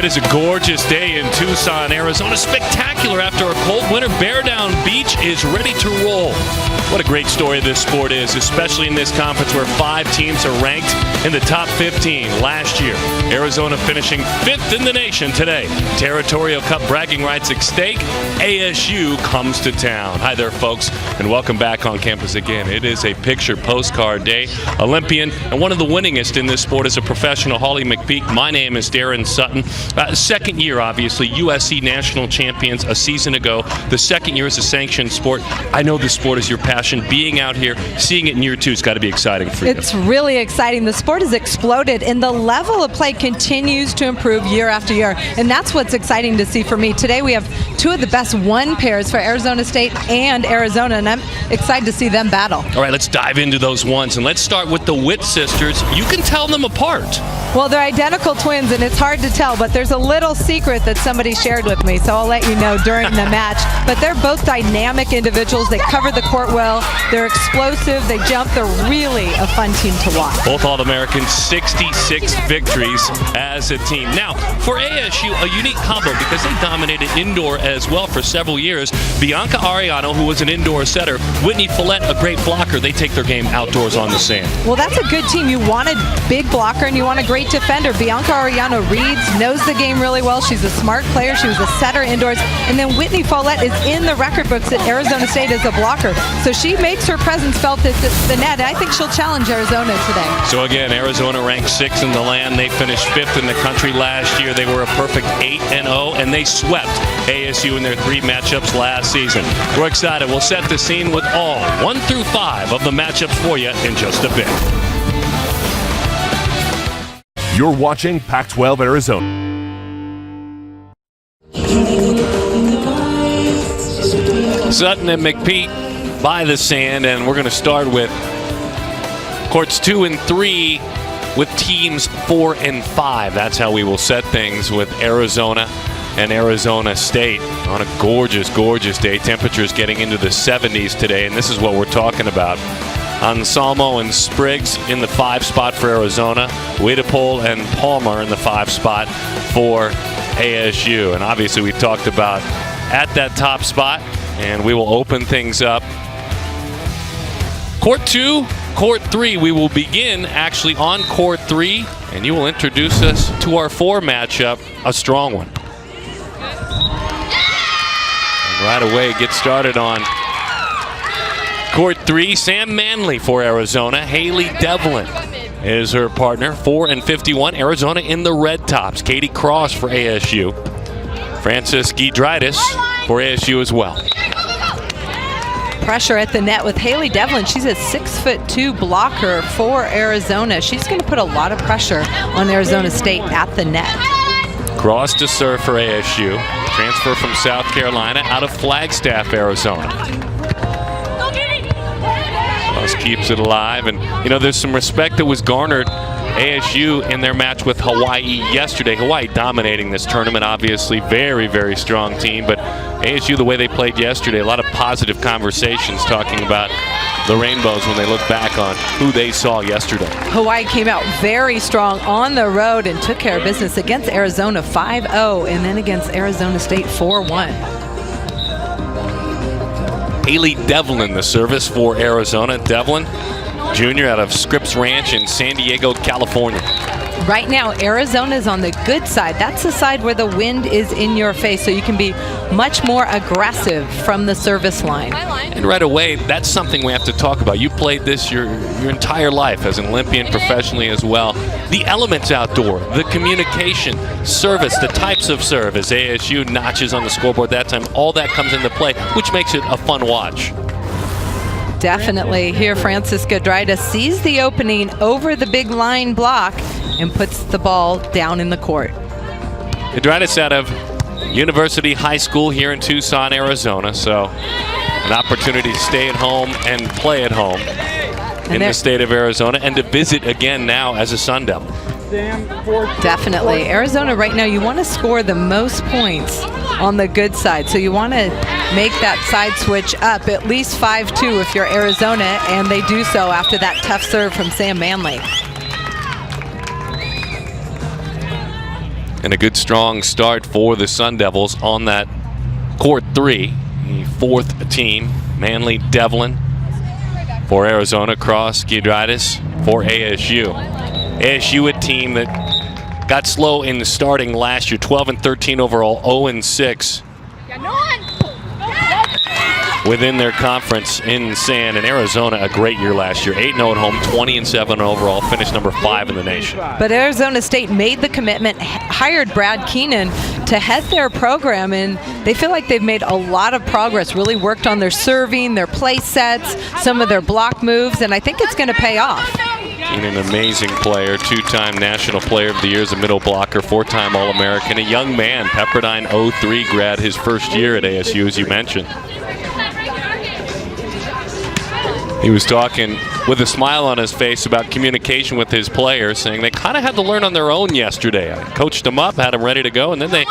It is a gorgeous day in Tucson, Arizona. Spectacular after a cold winter. Bear Down Beach is ready to roll. What a great story this sport is, especially in this conference where 5 teams are ranked in the top 15 last year. Arizona finishing 5th in the nation today. Territorial Cup bragging rights at stake. ASU comes to town. Hi there, folks, and welcome back on campus again. It is a picture postcard day. Olympian and one of the winningest in this sport is a professional, Holly McPeak. My name is Darren Sutton. Second year, obviously, USC national champions a season ago. The second year is a sanctioned sport. I know this sport is your passion. Being out here, seeing it in year 2 has got to be exciting for you. It's really exciting. The sport has exploded, and the level of play continues to improve year after year, and that's what's exciting to see for me. Today we have 2 of the best 1 pairs for Arizona State and Arizona, and I'm excited to see them battle. All right, let's dive into those ones, and let's start with the Witt sisters. You can tell them apart. Well, they're identical twins, and it's hard to tell, but there's a little secret that somebody shared with me, so I'll let you know during the match. But they're both dynamic individuals. They cover the court well. They're explosive. They jump. They're really a fun team to watch. Both All-Americans, 66 victories as a team. Now, for ASU, a unique combo because they dominated indoor as well for several years. Bianca Arellano, who was an indoor setter, Whitney Follett, a great blocker. They take their game outdoors on the sand. Well, that's a good team. You want a big blocker and you want a great defender. Bianca Arellano reads, knows the game really well. She's a smart player. She was a setter indoors. And then Whitney Follett is in the record books at Arizona State as a blocker. So she makes her presence felt at the net. I think she'll challenge Arizona today. So again, Arizona ranked 6th in the land. They finished 5th in the country last year. They were a perfect 8-0, and they swept ASU in their 3 matchups last season. We're excited. We'll set the scene with all 1 through 5 of the matchups for you in just a bit. You're watching Pac-12 Arizona. Sutton and McPeak by the sand, and we're going to start with courts 2 and 3 with teams 4 and 5. That's how we will set things with Arizona and Arizona State on a gorgeous, gorgeous day. Temperatures getting into the 70s today, and this is what we're talking about. Anselmo and Spriggs in the 5 spot for Arizona. Wiedepol and Palmer in the 5 spot for ASU. And obviously we talked about at that top spot, and we will open things up. Court 2, Court 3. We will begin actually on Court 3, and you will introduce us to our 4 matchup, a strong one. And right away, get started on Court 3, Sam Manley for Arizona. Haley Devlin is her partner, 4 and 51. Arizona in the red tops. Katie Cross for ASU. Francis Gidritis for ASU as well. Pressure at the net with Haley Devlin. She's a 6'2" blocker for Arizona. She's going to put a lot of pressure on Arizona State at the net. Cross to serve for ASU. Transfer from South Carolina out of Flagstaff, Arizona. Cross keeps it alive, and you know there's some respect that was garnered ASU in their match with Hawaii yesterday. Hawaii dominating this tournament, obviously very, very strong team, but ASU, the way they played yesterday, a lot of positive conversations talking about the Rainbows when they look back on who they saw yesterday. Hawaii came out very strong on the road and took care of business against Arizona 5-0, and then against Arizona State 4-1. Haley Devlin, the service for Arizona. Devlin, junior out of Scripps Ranch in San Diego, California. Right now, Arizona's on the good side. That's the side where the wind is in your face, so you can be much more aggressive from the service line. And right away, that's something we have to talk about. You played this your entire life as an Olympian, professionally as well. The elements outdoor, the communication, service, the types of serve as ASU notches on the scoreboard that time, all that comes into play, which makes it a fun watch. Definitely. Here, Francis Gidritis sees the opening over the big line block and puts the ball down in the court. Gidritis out of University High School here in Tucson, Arizona, so an opportunity to stay at home and play at home in the state of Arizona, and to visit again now as a Sun Devil. Definitely. Arizona right now, you want to score the most points on the good side. So you want to make that side switch up at least 5-2 if you're Arizona, and they do so after that tough serve from Sam Manley. And a good strong start for the Sun Devils on that court 3. The 4th team, Manley Devlin for Arizona, Cross Giedraitis for ASU. ASU, a team that got slow in the starting last year, 12-13 overall, 0-6 within their conference in San. And Arizona, a great year last year, 8-0 at home, 20-7 overall, finished number 5 in the nation. But Arizona State made the commitment, hired Brad Keenan to head their program, and they feel like they've made a lot of progress, really worked on their serving, their play sets, some of their block moves, and I think it's going to pay off. Keenan, an amazing player, 2-time National Player of the Year as a middle blocker, 4-time All-American, a young man, Pepperdine 03 grad, his first year at ASU, as you mentioned. He was talking with a smile on his face about communication with his players, saying they kind of had to learn on their own yesterday. I coached them up, had them ready to go, and then they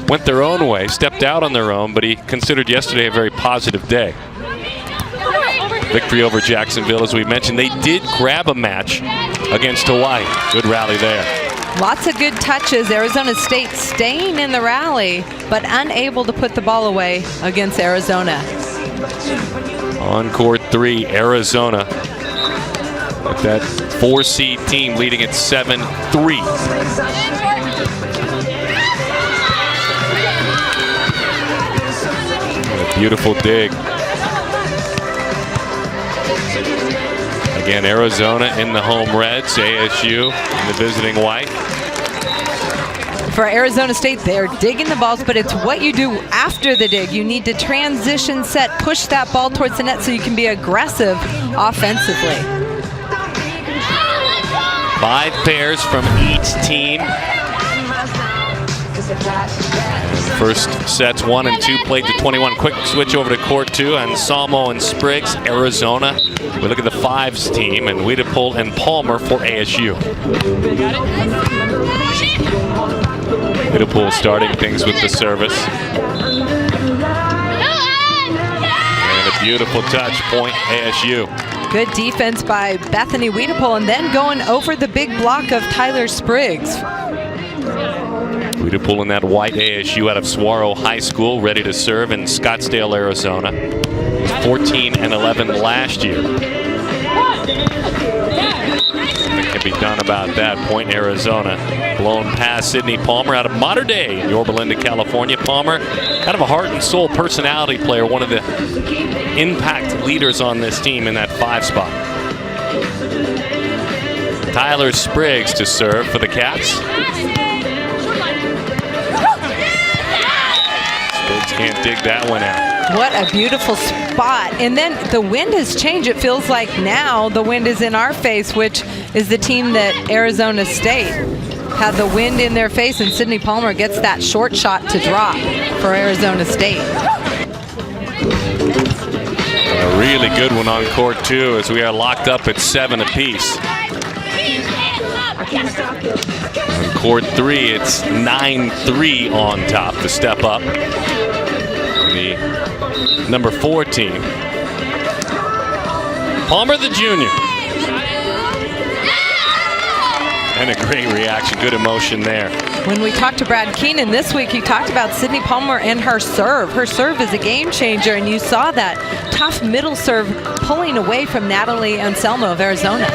went their own way, stepped out on their own, but he considered yesterday a very positive day. Victory over Jacksonville, as we mentioned. They did grab a match against Hawaii. Good rally there. Lots of good touches. Arizona State staying in the rally, but unable to put the ball away against Arizona. On court 3, Arizona with that 4-seed team leading at 7-3. What a beautiful dig. Again, Arizona in the home reds, ASU in the visiting white. For Arizona State, they're digging the balls, but it's what you do after the dig. You need to transition set, push that ball towards the net so you can be aggressive offensively. 5 pairs from each team. And first sets 1 and 2 played to 21. Quick switch over to court 2, Anselmo and Spriggs, Arizona. We look at the 5s team, and Wiedepol and Palmer for ASU. Wiedepol starting things with the service. And a beautiful touch, point ASU. Good defense by Bethany Wiedepol, and then going over the big block of Tyler Spriggs. Wiedepol in that white ASU out of Saguaro High School, ready to serve in Scottsdale, Arizona. 14-11 last year. Nothing can be done about that. Point Arizona. Blown past Sydney Palmer out of Mater Dei in Yorba Linda, California. Palmer, kind of a heart and soul personality player, one of the impact leaders on this team in that 5 spot. Tyler Spriggs to serve for the Cats. Spriggs can't dig that one out. What a beautiful spot. And then the wind has changed. It feels like now the wind is in our face, which is the team that Arizona State had the wind in their face, and Sydney Palmer gets that short shot to drop for Arizona State. A really good one on court 2 as we are locked up at 7 apiece. On court 3, it's 9-3 on top to step up. The number 4 team. Palmer the junior. And a great reaction, good emotion there. When we talked to Brad Keenan this week, he talked about Sydney Palmer and her serve. Her serve is a game changer, and you saw that tough middle serve pulling away from Natalie Anselmo of Arizona.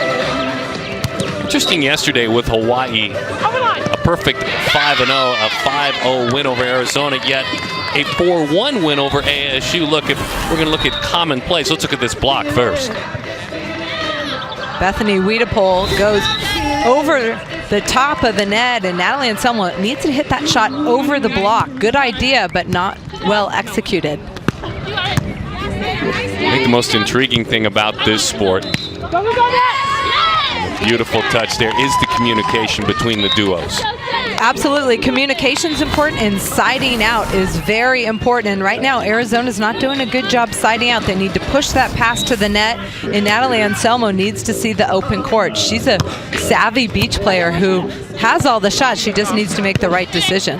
Interesting yesterday with Hawaii, a perfect 5-0, a 5-0 win over Arizona, yet a 4-1 win over ASU. Look, if we're going to look at common plays, let's look at this block first. Bethany Wiedepol goes over the top of the net, and Natalie Anselmo needs to hit that shot over the block. Good idea, but not well executed. I think the most intriguing thing about this sport, beautiful touch there, is the communication between the duos. Absolutely. Communication's important, and siding out is very important. And right now, Arizona's not doing a good job siding out. They need to push that pass to the net, and Natalie Anselmo needs to see the open court. She's a savvy beach player who has all the shots. She just needs to make the right decision.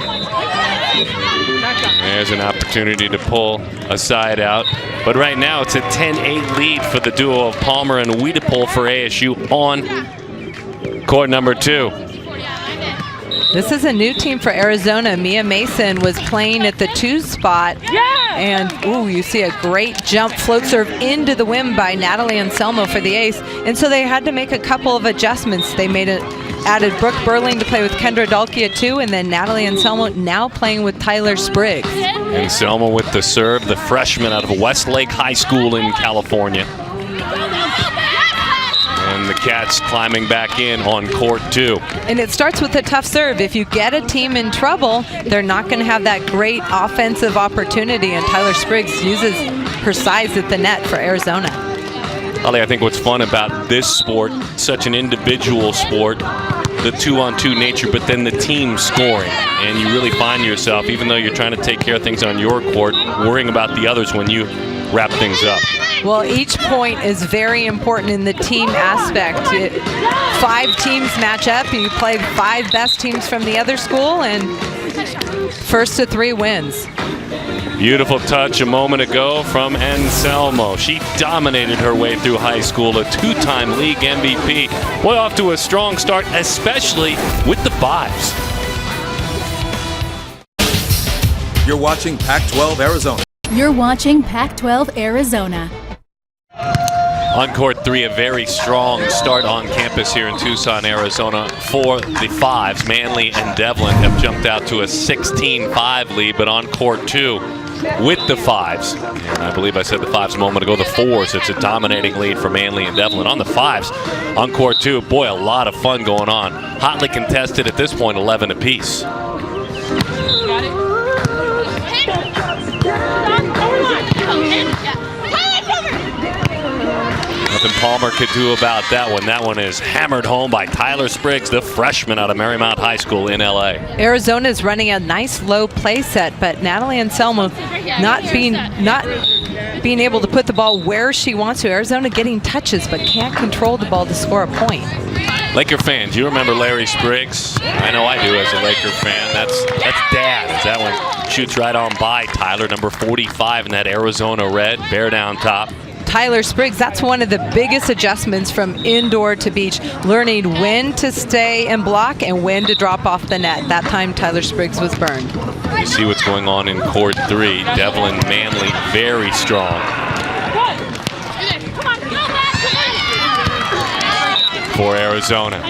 There's an opportunity to pull a side out. But right now, it's a 10-8 lead for the duo of Palmer and Wiedepol for ASU on court number 2. This is a new team for Arizona. Mia Mason was playing at the 2 spot. And, ooh, you see a great jump float serve into the wing by Natalie Anselmo for the ace. And so they had to make a couple of adjustments. They added Brooke Burling to play with Kendra Dalke at 2, and then Natalie Anselmo now playing with Tyler Spriggs. Anselmo with the serve, the freshman out of Westlake High School in California. And the Cats climbing back in on court 2. And it starts with a tough serve. If you get a team in trouble, they're not going to have that great offensive opportunity, and Tyler Spriggs uses her size at the net for Arizona. Holly, I think what's fun about this sport, such an individual sport, the 2-on-2 nature, but then the team scoring. And you really find yourself, even though you're trying to take care of things on your court, worrying about the others when you wrap things up. Well, each point is very important in the team aspect. 5 teams match up. You play 5 best teams from the other school, and first to 3 wins. Beautiful touch a moment ago from Anselmo. She dominated her way through high school, a 2-time league MVP. Boy, off to a strong start, especially with the 5s. You're watching Pac-12 Arizona. You're watching Pac-12 Arizona. On court 3, a very strong start on campus here in Tucson, Arizona for the 5s. Manley and Devlin have jumped out to a 16-5 lead, but on court 2 with the 5s, and I believe I said the 5s a moment ago, the 4s, it's a dominating lead for Manley and Devlin. On the 5s, on court 2, boy, a lot of fun going on. Hotly contested at this point, 11 apiece. Nothing Palmer could do about that one. That one is hammered home by Tyler Spriggs, the freshman out of Marymount High School in LA. Arizona is running a nice low play set, but Natalie Anselmo not being able to put the ball where she wants to. Arizona getting touches, but can't control the ball to score a point. Laker fans, you remember Larry Spriggs? I know I do as a Laker fan. That's Dad. That one shoots right on by Tyler, number 45 in that Arizona red, bear down top. Tyler Spriggs, that's one of the biggest adjustments from indoor to beach, learning when to stay and block and when to drop off the net. That time Tyler Spriggs was burned. You see what's going on in court 3. Devlin Manley very strong. For Arizona.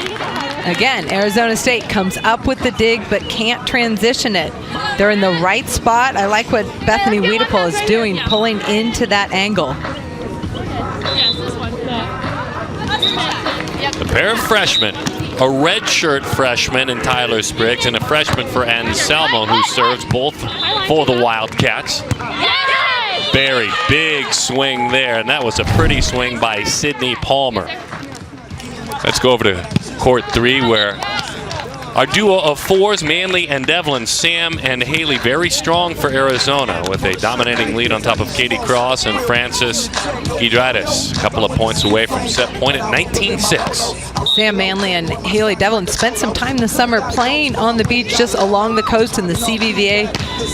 Again, Arizona State comes up with the dig but can't transition it. They're in the right spot. I like what Bethany Wiedepol is doing, pulling into that angle. A pair of freshmen, a redshirt freshman in Tyler Spriggs and a freshman for Anselmo, who serves both for the Wildcats. Very big swing there, and that was a pretty swing by Sydney Palmer. Let's go over to court 3, where our duo of 4s, Manley and Devlin, Sam and Haley, very strong for Arizona with a dominating lead on top of Katie Cross and Frances Gidritis. A couple of points away from set point at 19-6. Sam Manley and Haley Devlin spent some time this summer playing on the beach just along the coast in the CBVA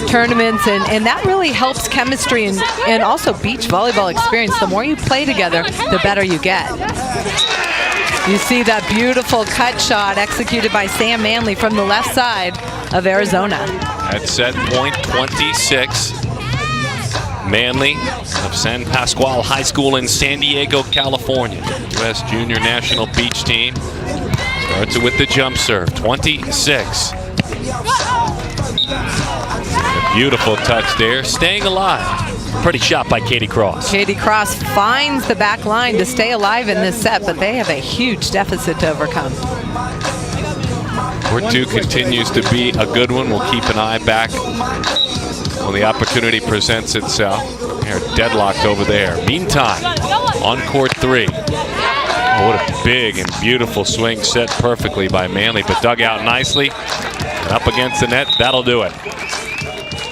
tournaments, and that really helps chemistry and also beach volleyball experience. The more you play together, the better you get. You see that beautiful cut shot executed by Sam Manley from the left side of Arizona. At set point 26, Manley of San Pasqual High School in San Diego, California. U.S. Junior National Beach Team starts it with the jump serve, 26. A beautiful touch there, staying alive. Pretty shot by Katie Cross. Katie Cross finds the back line to stay alive in this set, but they have a huge deficit to overcome. Court 2 continues to be a good one. We'll keep an eye back when the opportunity presents itself. They're deadlocked over there. Meantime, on court 3. Oh, what a big and beautiful swing, set perfectly by Manley, but dug out nicely. And up against the net, that'll do it.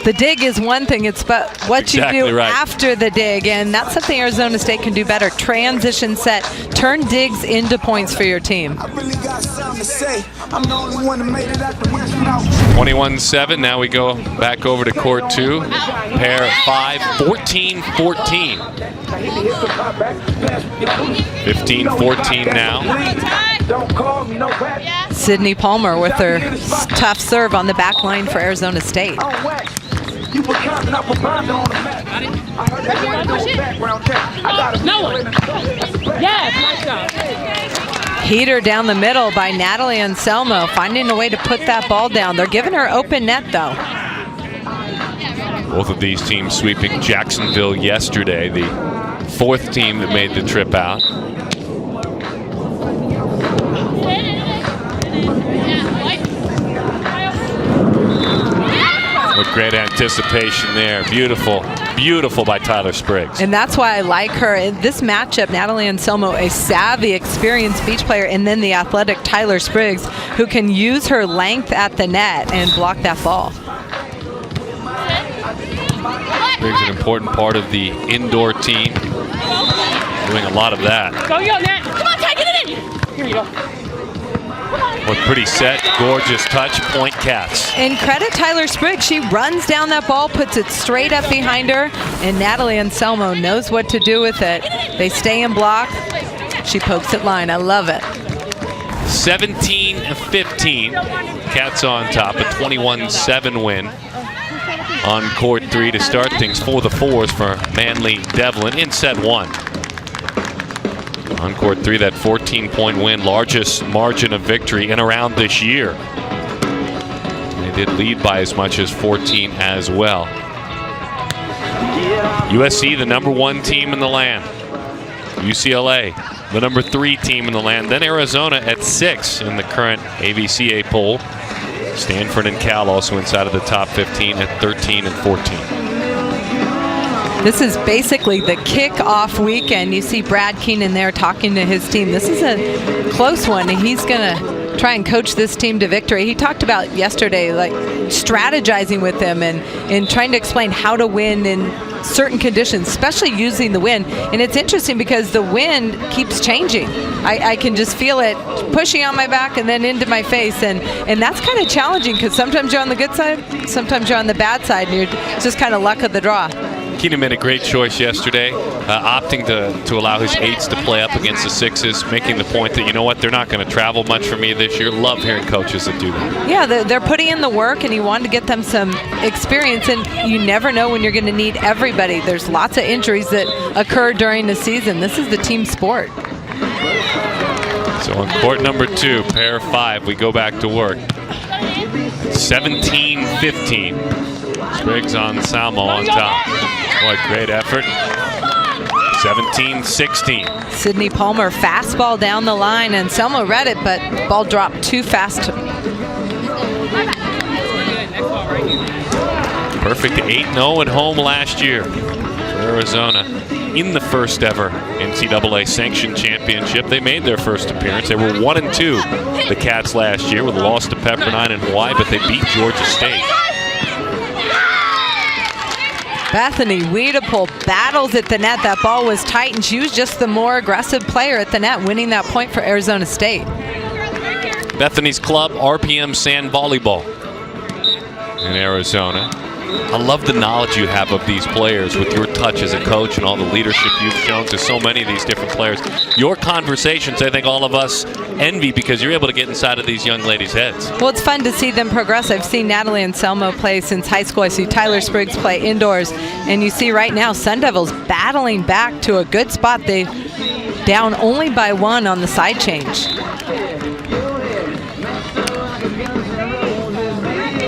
The dig is one thing, it's but what exactly you do right after the dig, and that's something Arizona State can do better. Transition set, turn digs into points for your team. 21-7, now we go back over to court 2. Pair 5, 14-14. 15-14 now. Sydney Palmer with her tough serve on the back line for Arizona State. Heater down the middle by Natalie Anselmo, finding a way to put that ball down. They're giving her open net, though. Both of these teams sweeping Jacksonville yesterday, the fourth team that made the trip out. With great anticipation there. Beautiful, beautiful by Tyler Spriggs. And that's why I like her. In this matchup, Natalie Anselmo, a savvy, experienced beach player, and then the athletic Tyler Spriggs, who can use her length at the net and block that ball. Spriggs an important part of the indoor team. Doing a lot of that. Go, Nat. Come on, Ty, get it in. Here you go. With pretty set, gorgeous touch, point Cats. And credit Tyler Spriggs. She runs down that ball, puts it straight up behind her, and Natalie Anselmo knows what to do with it. They stay in block. She pokes it line. I love it. 17-15. Cats on top, a 21-7 win on court 3 to start things for the fours for Manly Devlin in set 1. On court 3, that 14-point win, largest margin of victory in around this year. They did lead by as much as 14 as well. USC, the #1 team in the land. UCLA, the #3 team in the land. Then Arizona at 6 in the current AVCA poll. Stanford and Cal also inside of the top 15 at 13 and 14. This is basically the kickoff weekend. You see Brad Keenan there talking to his team. This is a close one, and he's going to try and coach this team to victory. He talked about yesterday, like strategizing with them and trying to explain how to win in certain conditions, especially using the wind. And it's interesting because the wind keeps changing. I can just feel it pushing on my back and then into my face, and that's kind of challenging because sometimes you're on the good side, sometimes you're on the bad side, and it's just kind of luck of the draw. Keenan made a great choice yesterday, opting to allow his 8s to play up against the 6s, making the point that, you know what, they're not going to travel much for me this year. Love hearing coaches that do that. Yeah, they're putting in the work, and he wanted to get them some experience, and you never know when you're going to need everybody. There's lots of injuries that occur during the season. This is the team sport. So on court #2, pair 5, we go back to work. 17-15. Spriggs on Salmo on top. What great effort. 17-16. Sydney Palmer, fastball down the line, and Selma read it, but ball dropped too fast. Perfect 8-0 at home last year for Arizona in the first ever NCAA sanctioned championship. They made their first appearance. They were 1-2, the Cats, last year with a loss to Pepperdine and Hawaii, but they beat Georgia State. Bethany Wiedepoel battles at the net. That ball was tight, and she was just the more aggressive player at the net, winning that point for Arizona State. Bethany's club, RPM Sand Volleyball in Arizona. I love the knowledge you have of these players with your touch as a coach and all the leadership you've shown to so many of these different players. Your conversations, I think all of us envy because you're able to get inside of these young ladies' heads. Well, it's fun to see them progress. I've seen Natalie Anselmo play since high school. I see Tyler Spriggs play indoors. And you see right now Sun Devils battling back to a good spot. They down only by 1 on the side change.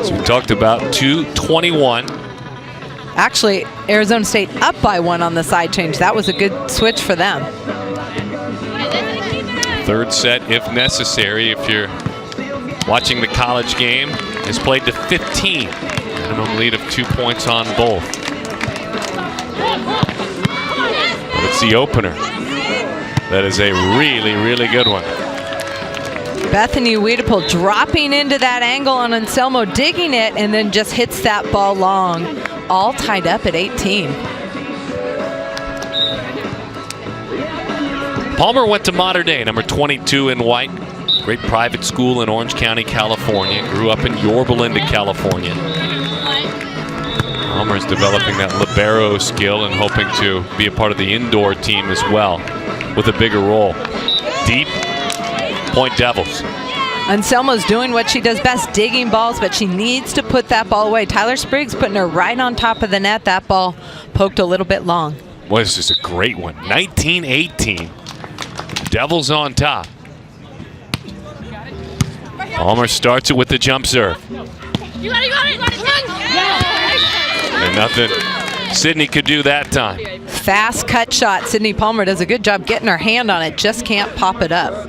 We talked about 2:21. Actually, Arizona State up by 1 on the side change. That was a good switch for them. Third set, if necessary, if you're watching the college game, is played to 15. Minimum lead of 2 points on both. But it's the opener. That is a really, really good one. Bethany Wiedepoel dropping into that angle on Anselmo, digging it, and then just hits that ball long. All tied up at 18. Palmer went to Mater Dei, number 22 in white. Great private school in Orange County, California. Grew up in Yorba Linda, California. Palmer's developing that libero skill and hoping to be a part of the indoor team as well with a bigger role. Deep. point Devils. Anselmo's doing what she does best, digging balls, but she needs to put that ball away. Tyler Spriggs putting her right on top of the net. That ball poked a little bit long. Boy, this is a great one. 19-18. Devils on top. Palmer starts it with the jump serve. You got it. And nothing Sydney could do that time. Fast cut shot. Sydney Palmer does a good job getting her hand on it, just can't pop it up.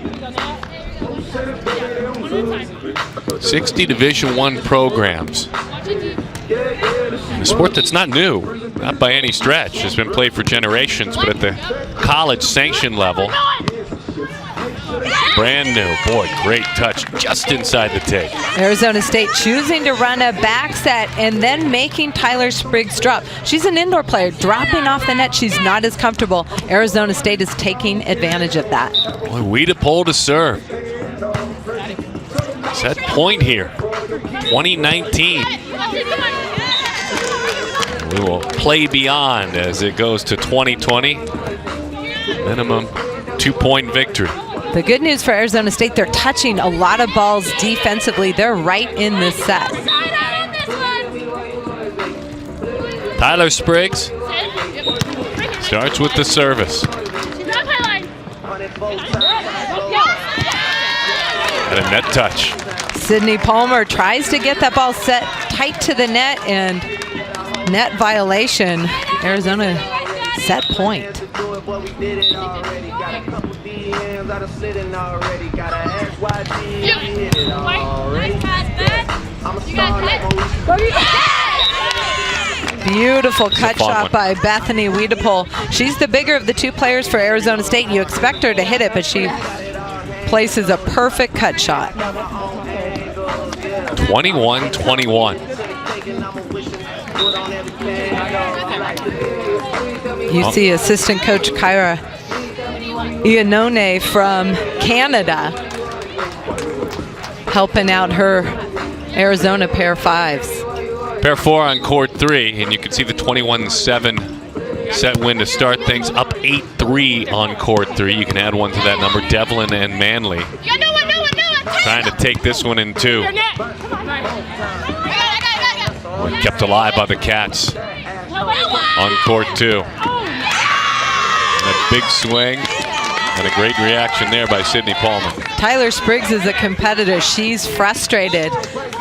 60 Division I programs. A sport that's not new, not by any stretch. It's been played for generations, but at the college sanction level, brand new. Boy, great touch just inside the tape. Arizona State choosing to run a back set and then making Tyler Spriggs drop. She's an indoor player, dropping off the net. She's not as comfortable. Arizona State is taking advantage of that. Boy, Wiedepol to serve. Set point here, 2019. We will play beyond as it goes to 2020. Minimum 2-point victory. The good news for Arizona State, they're touching a lot of balls defensively. They're right in this set. Tyler Spriggs starts with the service. And a net touch. Sydney Palmer tries to get that ball set tight to the net, and net violation. Arizona set point. Beautiful cut shot by Bethany Wiedepol. She's the bigger of the two players for Arizona State. You expect her to hit it, but she places a perfect cut shot. 21-21. You see assistant coach Kyra Iannone from Canada helping out her Arizona pair fives. Pair 4 on court 3, and you can see the 21-7 set win to start things, up 8-3 on court 3. You can add one to that number. Devlin and Manley trying to take this one in 2. Kept alive by the Cats on court 2. And a big swing and a great reaction there by Sydney Palmer. Tyler Spriggs is a competitor. She's frustrated,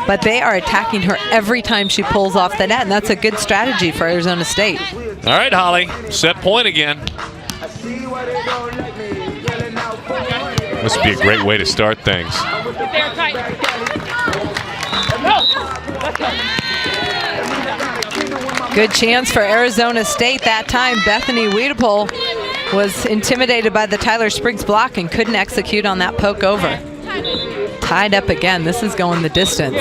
but they are attacking her every time she pulls off the net, and that's a good strategy for Arizona State. All right, Holly, set point again. Must be a great way to start things. Good chance for Arizona State that time. Bethany Wiedepol was intimidated by the Tyler Spriggs block and couldn't execute on that poke over. Tied up again. This is going the distance.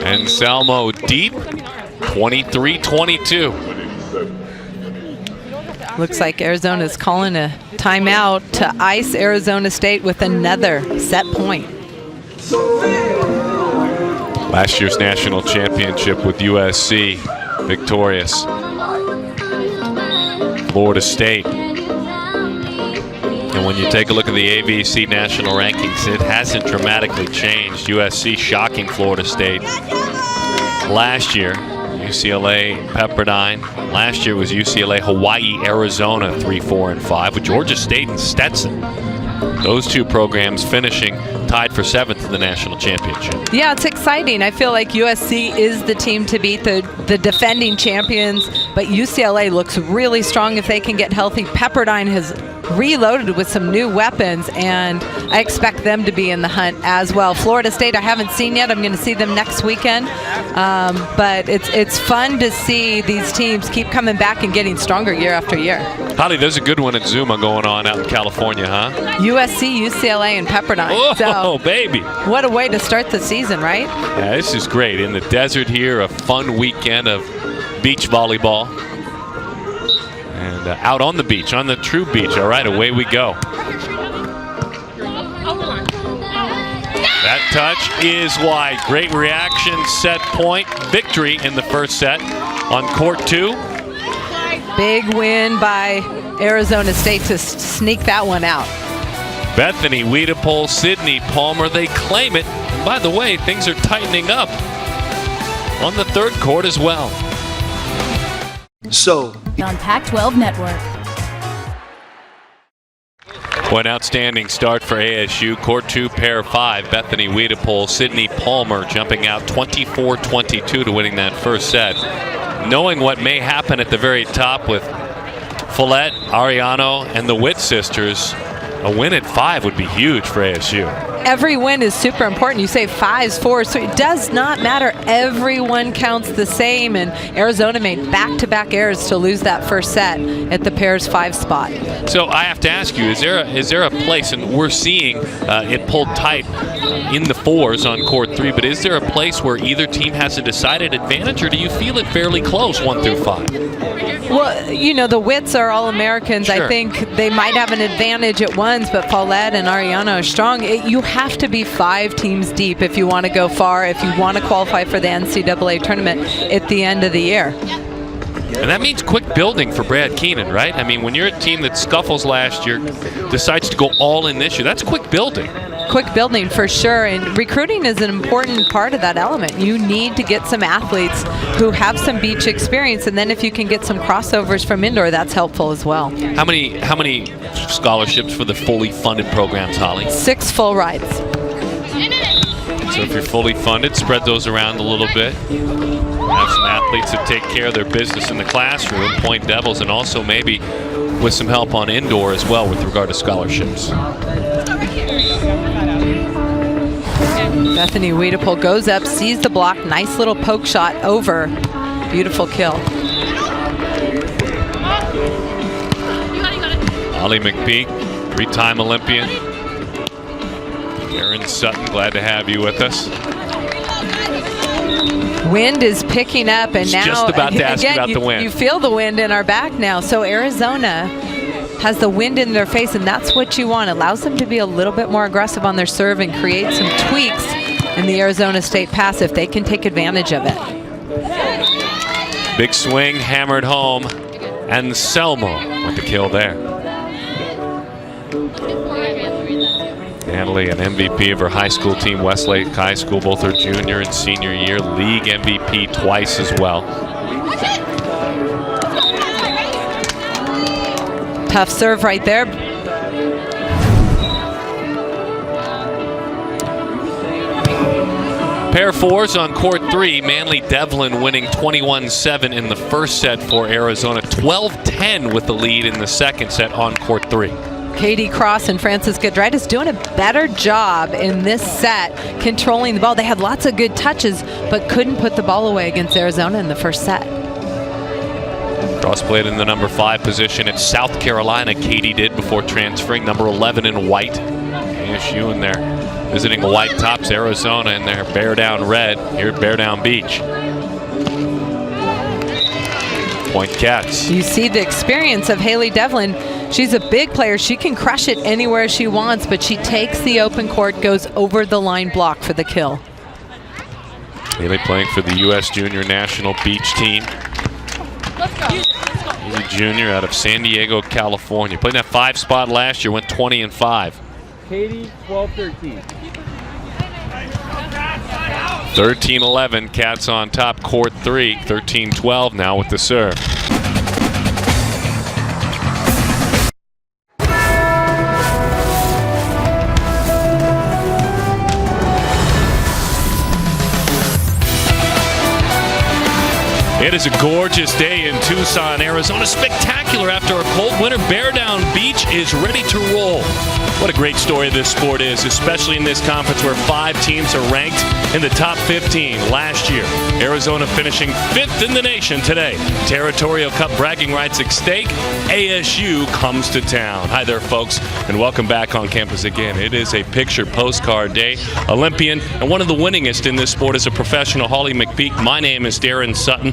Anselmo deep, 23-22. Looks like Arizona's calling a timeout to ice Arizona State with another set point. Last year's national championship with USC, victorious. Florida State. And when you take a look at the AVC national rankings, it hasn't dramatically changed. USC shocking Florida State last year. UCLA, Pepperdine. Last year was UCLA, Hawaii, Arizona, 3, 4, and 5, with Georgia State and Stetson. Those two programs finishing tied for 7th in the national championship. Yeah, it's exciting. I feel like USC is the team to beat, the defending champions, but UCLA looks really strong if they can get healthy. Pepperdine has reloaded with some new weapons, and I expect them to be in the hunt as well. Florida State I haven't seen yet. I'm going to see them next weekend, but it's fun to see these teams keep coming back and getting stronger year after year. Holly, there's a good one at Zuma going on out in California, huh? USC, UCLA, and Pepperdine. Oh, so, baby. What a way to start the season, right? Yeah, this is great. In the desert here, a fun weekend of beach volleyball. And out on the beach, on the true beach. All right, away we go. That touch is wide. Great reaction, set point, victory in the first set. on court 2. Big win by Arizona State to sneak that one out. Bethany Wiedepol, Sydney Palmer, they claim it. And by the way, things are tightening up on the third court as well. So, On Pac-12 Network. What an outstanding start for ASU. Court 2, pair 5. Bethany Wiedepol, Sydney Palmer jumping out 24-22 to winning that first set. Knowing what may happen at the very top with Follett, Ariano, and the Witt sisters, a win at 5 would be huge for ASU. Every win is super important. You say 5s, 4s, so it does not matter. Everyone counts the same, and Arizona made back-to-back errors to lose that first set at the pairs 5 spot. So I have to ask you, is there a place, and we're seeing it pulled tight in the 4s on court 3, but is there a place where either team has a decided advantage, or do you feel it fairly close 1 through 5? Well, you know, the Witts are all Americans. Sure. I think they might have an advantage at ones, but Follett and Ariano are strong. You have to be 5 teams deep if you want to go far, if you want to qualify for the NCAA tournament at the end of the year. And that means quick building for Brad Keenan, right? I mean, when you're a team that scuffles last year, decides to go all in this year, that's quick building. Quick building for sure, and recruiting is an important part of that element. You need to get some athletes who have some beach experience, and then if you can get some crossovers from indoor, that's helpful as well. How many scholarships for the fully funded programs, Holly? 6 full rides. So if you're fully funded, spread those around a little bit. Have some athletes that take care of their business in the classroom, Point Devils, and also maybe with some help on indoor as well with regard to scholarships. Bethany Wiedepol goes up, sees the block, nice little poke shot over. Beautiful kill. Holly McPeak, 3-time Olympian. Erin Sutton, glad to have you with us. Wind is picking up, and now Just about to ask again, about the wind. You feel the wind in our back now. So Arizona has the wind in their face, and that's what you want. It allows them to be a little bit more aggressive on their serve and create some tweaks in the Arizona State pass if they can take advantage of it. Big swing, hammered home, and Selma with the kill there. Natalie, an MVP of her high school team, Westlake High School, both her junior and senior year. League MVP twice as well. Tough serve right there. Pair 4s on court 3. Manly Devlin winning 21-7 in the first set for Arizona. 12-10 with the lead in the second set on court 3. Katie Cross and Frances Gudritis doing a better job in this set controlling the ball. They had lots of good touches, but couldn't put the ball away against Arizona in the first set. Cross played in the number 5 position at South Carolina. Katie did before transferring. Number 11 in white. ASU in there visiting white tops. Arizona in their bear down red here at Bear Down Beach. Point Cats. You see the experience of Haley Devlin. She's a big player. She can crush it anywhere she wants, but she takes the open court, goes over the line block for the kill. Haley playing for the U.S. Junior National Beach team. He's a junior out of San Diego, California. Played in that 5 spot last year, went 20-5. Katie, 12-13. 13-11, Cats on top, court 3. 13-12 now with the serve. It is a gorgeous day in Tucson, Arizona. Spectacular after a cold winter. Bear Down Beach is ready to roll. What a great story this sport is, especially in this conference where 5 teams are ranked in the top 15 last year. Arizona finishing 5th in the nation today. Territorial Cup bragging rights at stake. ASU comes to town. Hi there, folks, and welcome back on campus again. It is a picture postcard day. Olympian and one of the winningest in this sport as a professional, Holly McPeak. My name is Darren Sutton.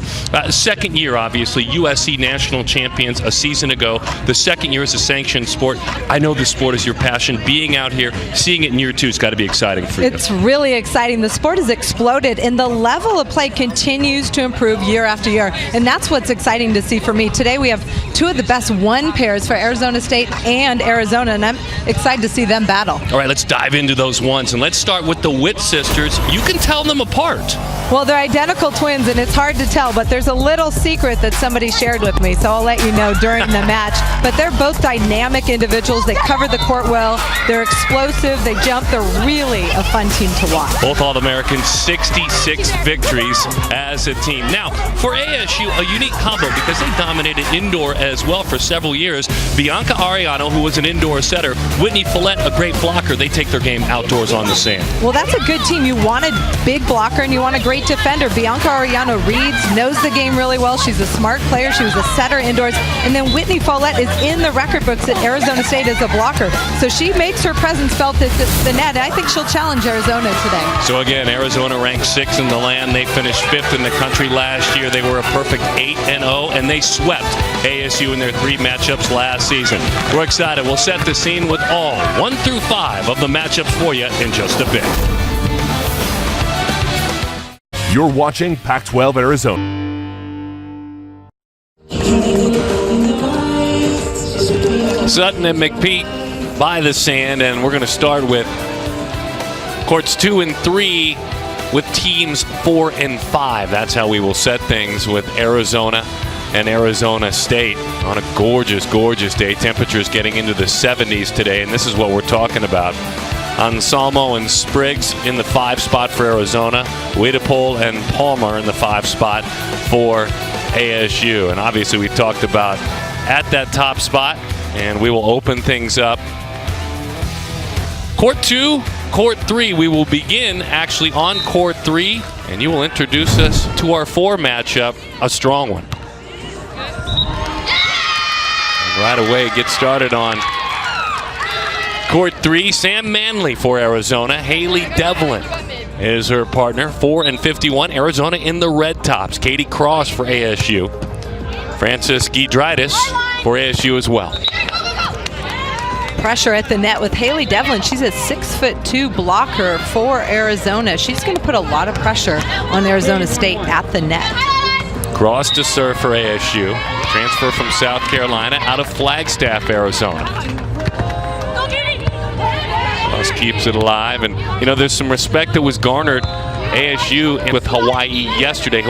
Second year, obviously, USC national champions a season ago. The second year is a sanctioned sport. I know this sport is your passion. Being out here, seeing it in year two has got to be exciting for you. It's really exciting. The sport has exploded, and the level of play continues to improve year after year, and that's what's exciting to see for me. Today we have two of the best one pairs for Arizona State and Arizona, and I'm excited to see them battle. All right, let's dive into those ones, and let's start with the Witt sisters. You can tell them apart. Well, they're identical twins, and it's hard to tell, but there's a little secret that somebody shared with me, so I'll let you know during the match. But they're both dynamic individuals. They cover the court well. They're explosive. They jump. They're really a fun team to watch. Both All-Americans, 66 victories as a team. Now, for ASU, a unique combo because they dominated indoor as well for several years. Bianca Ariano, who was an indoor setter, Whitney Follett, a great blocker. They take their game outdoors on the sand. Well, that's a good team. You want a big blocker and you want a great defender. Bianca Ariano reads, knows the game really well. She's a smart player. She was a setter indoors. And then Whitney Follett is in the record books at Arizona State as a blocker. So she makes her presence felt at the net. I think she'll challenge Arizona today. So again, Arizona ranked 6th in the land. They finished 5th in the country last year. They were a perfect 8-0, and they swept ASU in their 3 matchups last season. We're excited. We'll set the scene with all 1 through 5 of the matchups for you in just a bit. You're watching Pac-12 Arizona. Sutton and McPeak by the sand, and we're going to start with courts 2 and 3 with teams 4 and 5. That's how we will set things with Arizona and Arizona State on a gorgeous, gorgeous day. Temperatures getting into the 70s today, and this is what we're talking about. Anselmo and Spriggs in the 5 spot for Arizona. Wiedepol and Palmer in the 5 spot for ASU. And obviously we talked about at that top spot, and we will open things up. Court 2, Court 3. We will begin actually on Court 3, and you will introduce us to our 4 matchup, a strong one. And right away, get started on Court 3, Sam Manley for Arizona. Haley Devlin is her partner. 4 and 51. Arizona in the red tops. Katie Cross for ASU. Frances Gidritis for ASU as well. Pressure at the net with Haley Devlin. She's a 6'2" blocker for Arizona. She's going to put a lot of pressure on Arizona State at the net. Cross to serve for ASU. Transfer from South Carolina out of Flagstaff, Arizona. Cross keeps it alive, and you know there's some respect that was garnered ASU with Hawaii yesterday.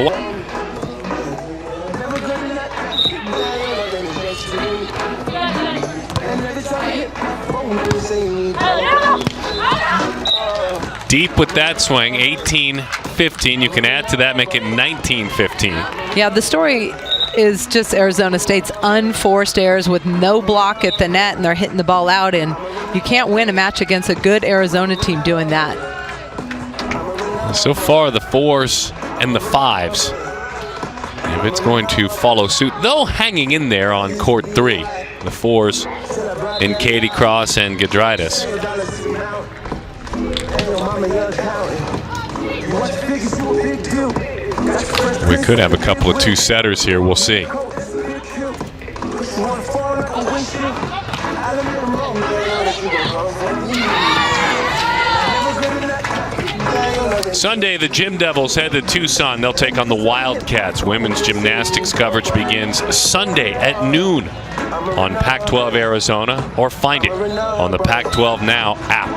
Deep with that swing, 18-15. You can add to that, make it 19-15. Yeah, the story is just Arizona State's unforced errors with no block at the net, and they're hitting the ball out, and you can't win a match against a good Arizona team doing that. So far, the 4s and the 5s. If it's going to follow suit, though hanging in there on Court 3. The 4s in Katie Cross and Gidritis. We could have a couple of 2-setters here. We'll see. Sunday, the Gym Devils head to Tucson. They'll take on the Wildcats. Women's gymnastics coverage begins Sunday at noon on Pac-12 Arizona, or find it on the Pac-12 Now app.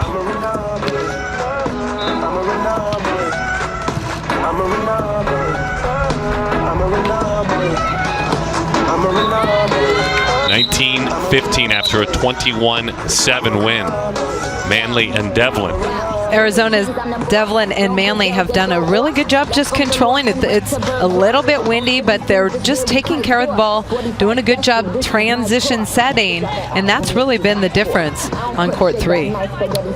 (19-15) after a 21-7 win. Manley and Devlin. Arizona's Devlin and Manley have done a really good job just controlling it. It's a little bit windy, but they're just taking care of the ball, doing a good job transition setting, and that's really been the difference on Court 3.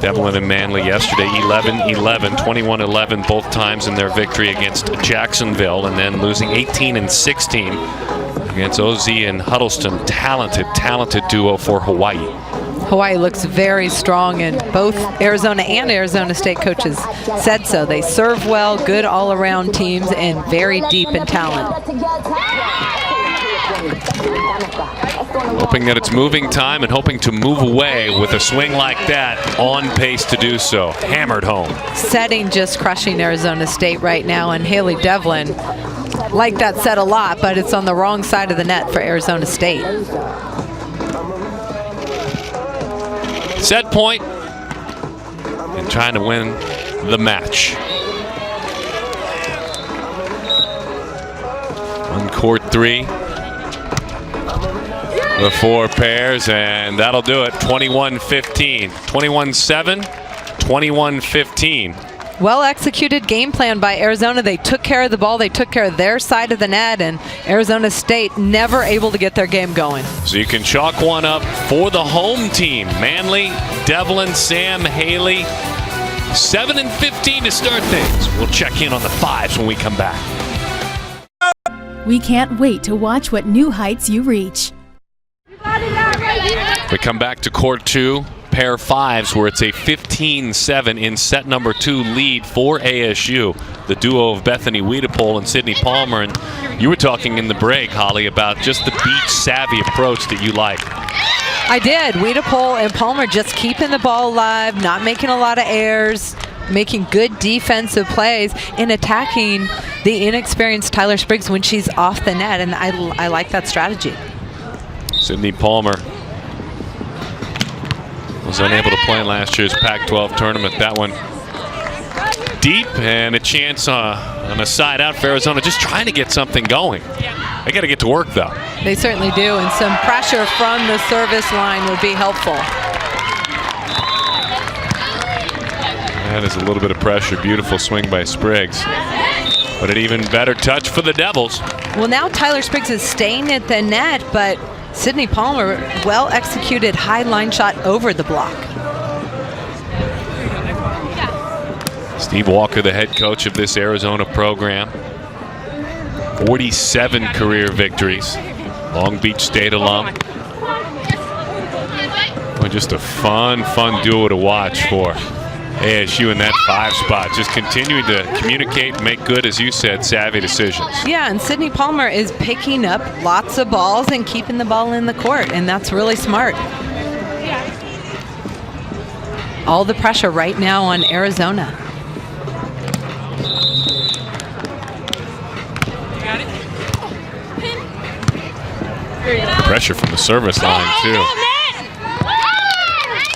Devlin and Manley yesterday, 11-11, 21-11 both times in their victory against Jacksonville, and then losing 18-16 against OZ and Huddleston. Talented duo for Hawaii. Hawaii looks very strong, and both Arizona and Arizona State coaches said so. They serve well, good all-around teams, and very deep in talent. Hoping that it's moving time and hoping to move away with a swing like that, on pace to do so. Hammered home. Setting just crushing Arizona State right now, and Haley Devlin like that set a lot, but it's on the wrong side of the net for Arizona State. Set point and trying to win the match. On court 3. The 4 pairs, and that'll do it. 21-15. 21-7, 21-15. Well executed game plan by Arizona. They took care of the ball. They took care of their side of the net, and Arizona State never able to get their game going. So you can chalk one up for the home team. Manley, Devlin, Sam, Haley. 7-15 to start things. We'll check in on the 5s when we come back. We can't wait to watch what new heights you reach. We come back to court 2, pair 5s, where it's a 15-7 in set number 2 lead for ASU. The duo of Bethany Wiedepol and Sydney Palmer. And you were talking in the break, Holly, about just the beach-savvy approach that you like. I did. Wiedepol and Palmer just keeping the ball alive, not making a lot of errors, making good defensive plays, and attacking the inexperienced Tyler Spriggs when she's off the net, and I like that strategy. Sydney Palmer was unable to play in last year's Pac-12 tournament. That one deep, and a chance on a side out for Arizona, just trying to get something going. They got to get to work, though. They certainly do, and some pressure from the service line would be helpful. That is a little bit of pressure. Beautiful swing by Spriggs. But an even better touch for the Devils. Well, now Tyler Spriggs is staying at the net, but Sydney Palmer, well-executed high line shot over the block. Steve Walker, the head coach of this Arizona program. 47 career victories. Long Beach State alum. Well, just a fun duo to watch for ASU in that 5 spot. Just continuing to communicate and make good, as you said, savvy decisions. Yeah, and Sydney Palmer is picking up lots of balls and keeping the ball in the court, and that's really smart. All the pressure right now on Arizona. Pressure from the service line, too.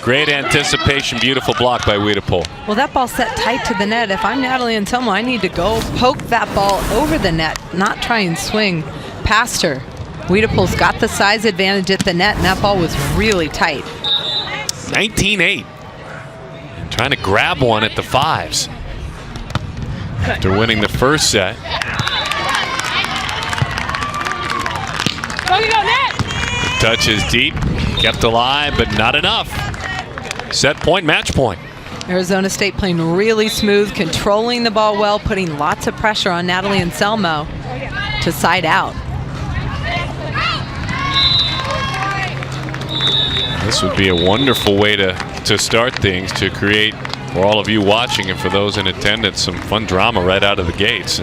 Great anticipation, beautiful block by Wiedepol. Well, that ball set tight to the net. If I'm Natalie Anselmo, I need to go poke that ball over the net, not try and swing past her. Wiedepol's got the size advantage at the net, and that ball was really tight. 19-8. Trying to grab one at the 5s. After winning the first set. Touch is deep, kept alive, but not enough. Set point, match point. Arizona State playing really smooth, controlling the ball well, putting lots of pressure on Natalie Anselmo to side out. This would be a wonderful way to start things, to create, for all of you watching and for those in attendance, some fun drama right out of the gates.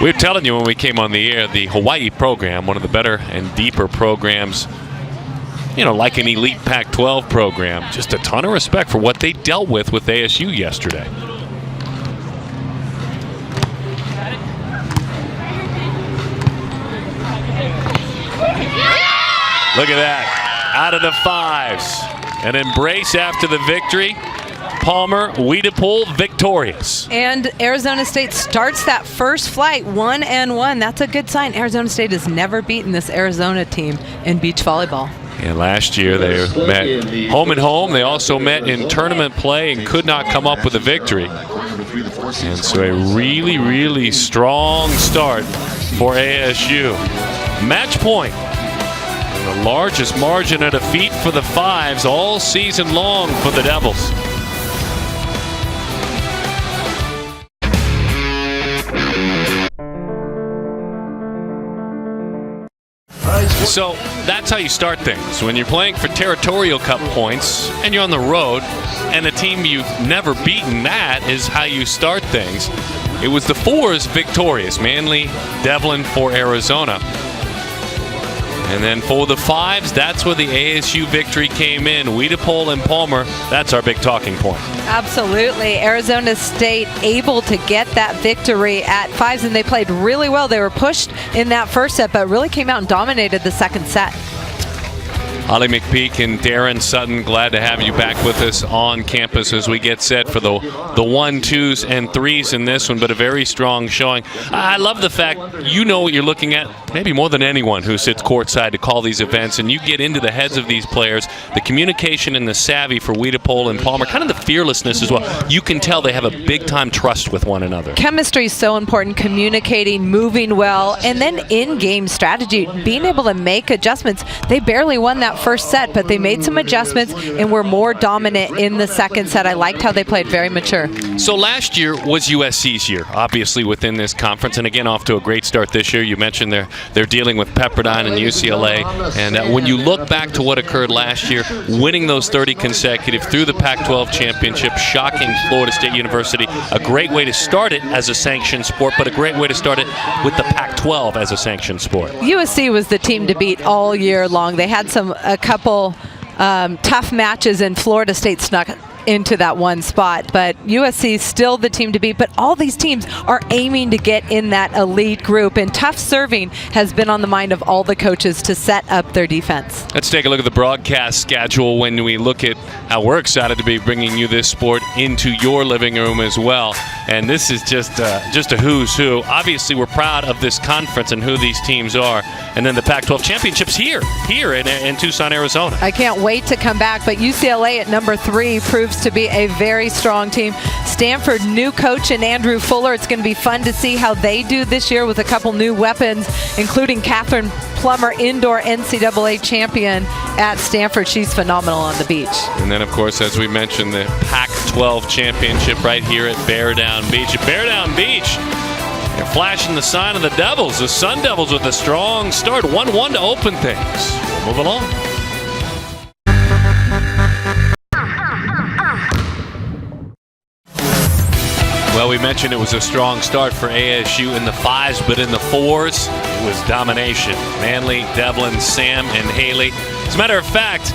We were telling you when we came on the air, the Hawaii program, one of the better and deeper programs, you know, like an elite Pac-12 program. Just a ton of respect for what they dealt with ASU yesterday. Look at that, out of the 5s. An embrace after the victory. Palmer, Wiedepol, victorious. And Arizona State starts that first flight 1-1. That's a good sign. Arizona State has never beaten this Arizona team in beach volleyball. And last year they met home and home. They also met in tournament play and could not come up with a victory. And so a really, really strong start for ASU. Match point. The largest margin of defeat for the 5s all season long for the Devils. So that's how you start things. When you're playing for Territorial Cup points and you're on the road and a team you've never beaten, that is how you start things. It was the 4s victorious, Manly, Devlin for Arizona. And then for the 5s, that's where the ASU victory came in. Weedapole and Palmer, that's our big talking point. Absolutely. Arizona State able to get that victory at 5s, and they played really well. They were pushed in that first set, but really came out and dominated the second set. Holly McPeak and Darren Sutton, glad to have you back with us on campus as we get set for the 1, 2s, and 3s in this one, but a very strong showing. I love the fact you know what you're looking at, maybe more than anyone who sits courtside to call these events, and you get into the heads of these players, the communication and the savvy for Weedapole and Palmer, kind of the fearlessness as well. You can tell they have a big-time trust with one another. Chemistry is so important, communicating, moving well, and then in-game strategy, being able to make adjustments. They barely won that first set, but they made some adjustments and were more dominant in the second set. I liked how they played, very mature. So last year was USC's year, obviously within this conference, and again off to a great start this year. You mentioned they're dealing with Pepperdine and UCLA, and when you look back to what occurred last year, winning those 30 consecutive through the Pac-12 championship, shocking Florida State University, a great way to start it as a sanctioned sport, but a great way to start it with the Pac-12 as a sanctioned sport. USC was the team to beat all year long. They had a couple tough matches, and Florida State snuck into that one spot, but USC is still the team to beat. But all these teams are aiming to get in that elite group, and tough serving has been on the mind of all the coaches to set up their defense. Let's take a look at the broadcast schedule when we look at how we're excited to be bringing you this sport into your living room as well. And this is just a who's who. Obviously, we're proud of this conference and who these teams are. And then the Pac-12 championships here in Tucson, Arizona. I can't wait to come back, but UCLA at number 3 proves to be a very strong team. Stanford, new coach and Andrew Fuller. It's going to be fun to see how they do this year with a couple new weapons, including Catherine Plummer, indoor NCAA champion at Stanford. She's phenomenal on the beach. And then, of course, as we mentioned, the Pac-12 championship right here at Bear Down Beach. At Bear Down Beach, they're flashing the sign of the Devils. The Sun Devils with a strong start, 1-1 to open things. We'll move along. Well, we mentioned it was a strong start for ASU in the 5s, but in the 4s, it was domination. Manly, Devlin, Sam, and Haley. As a matter of fact,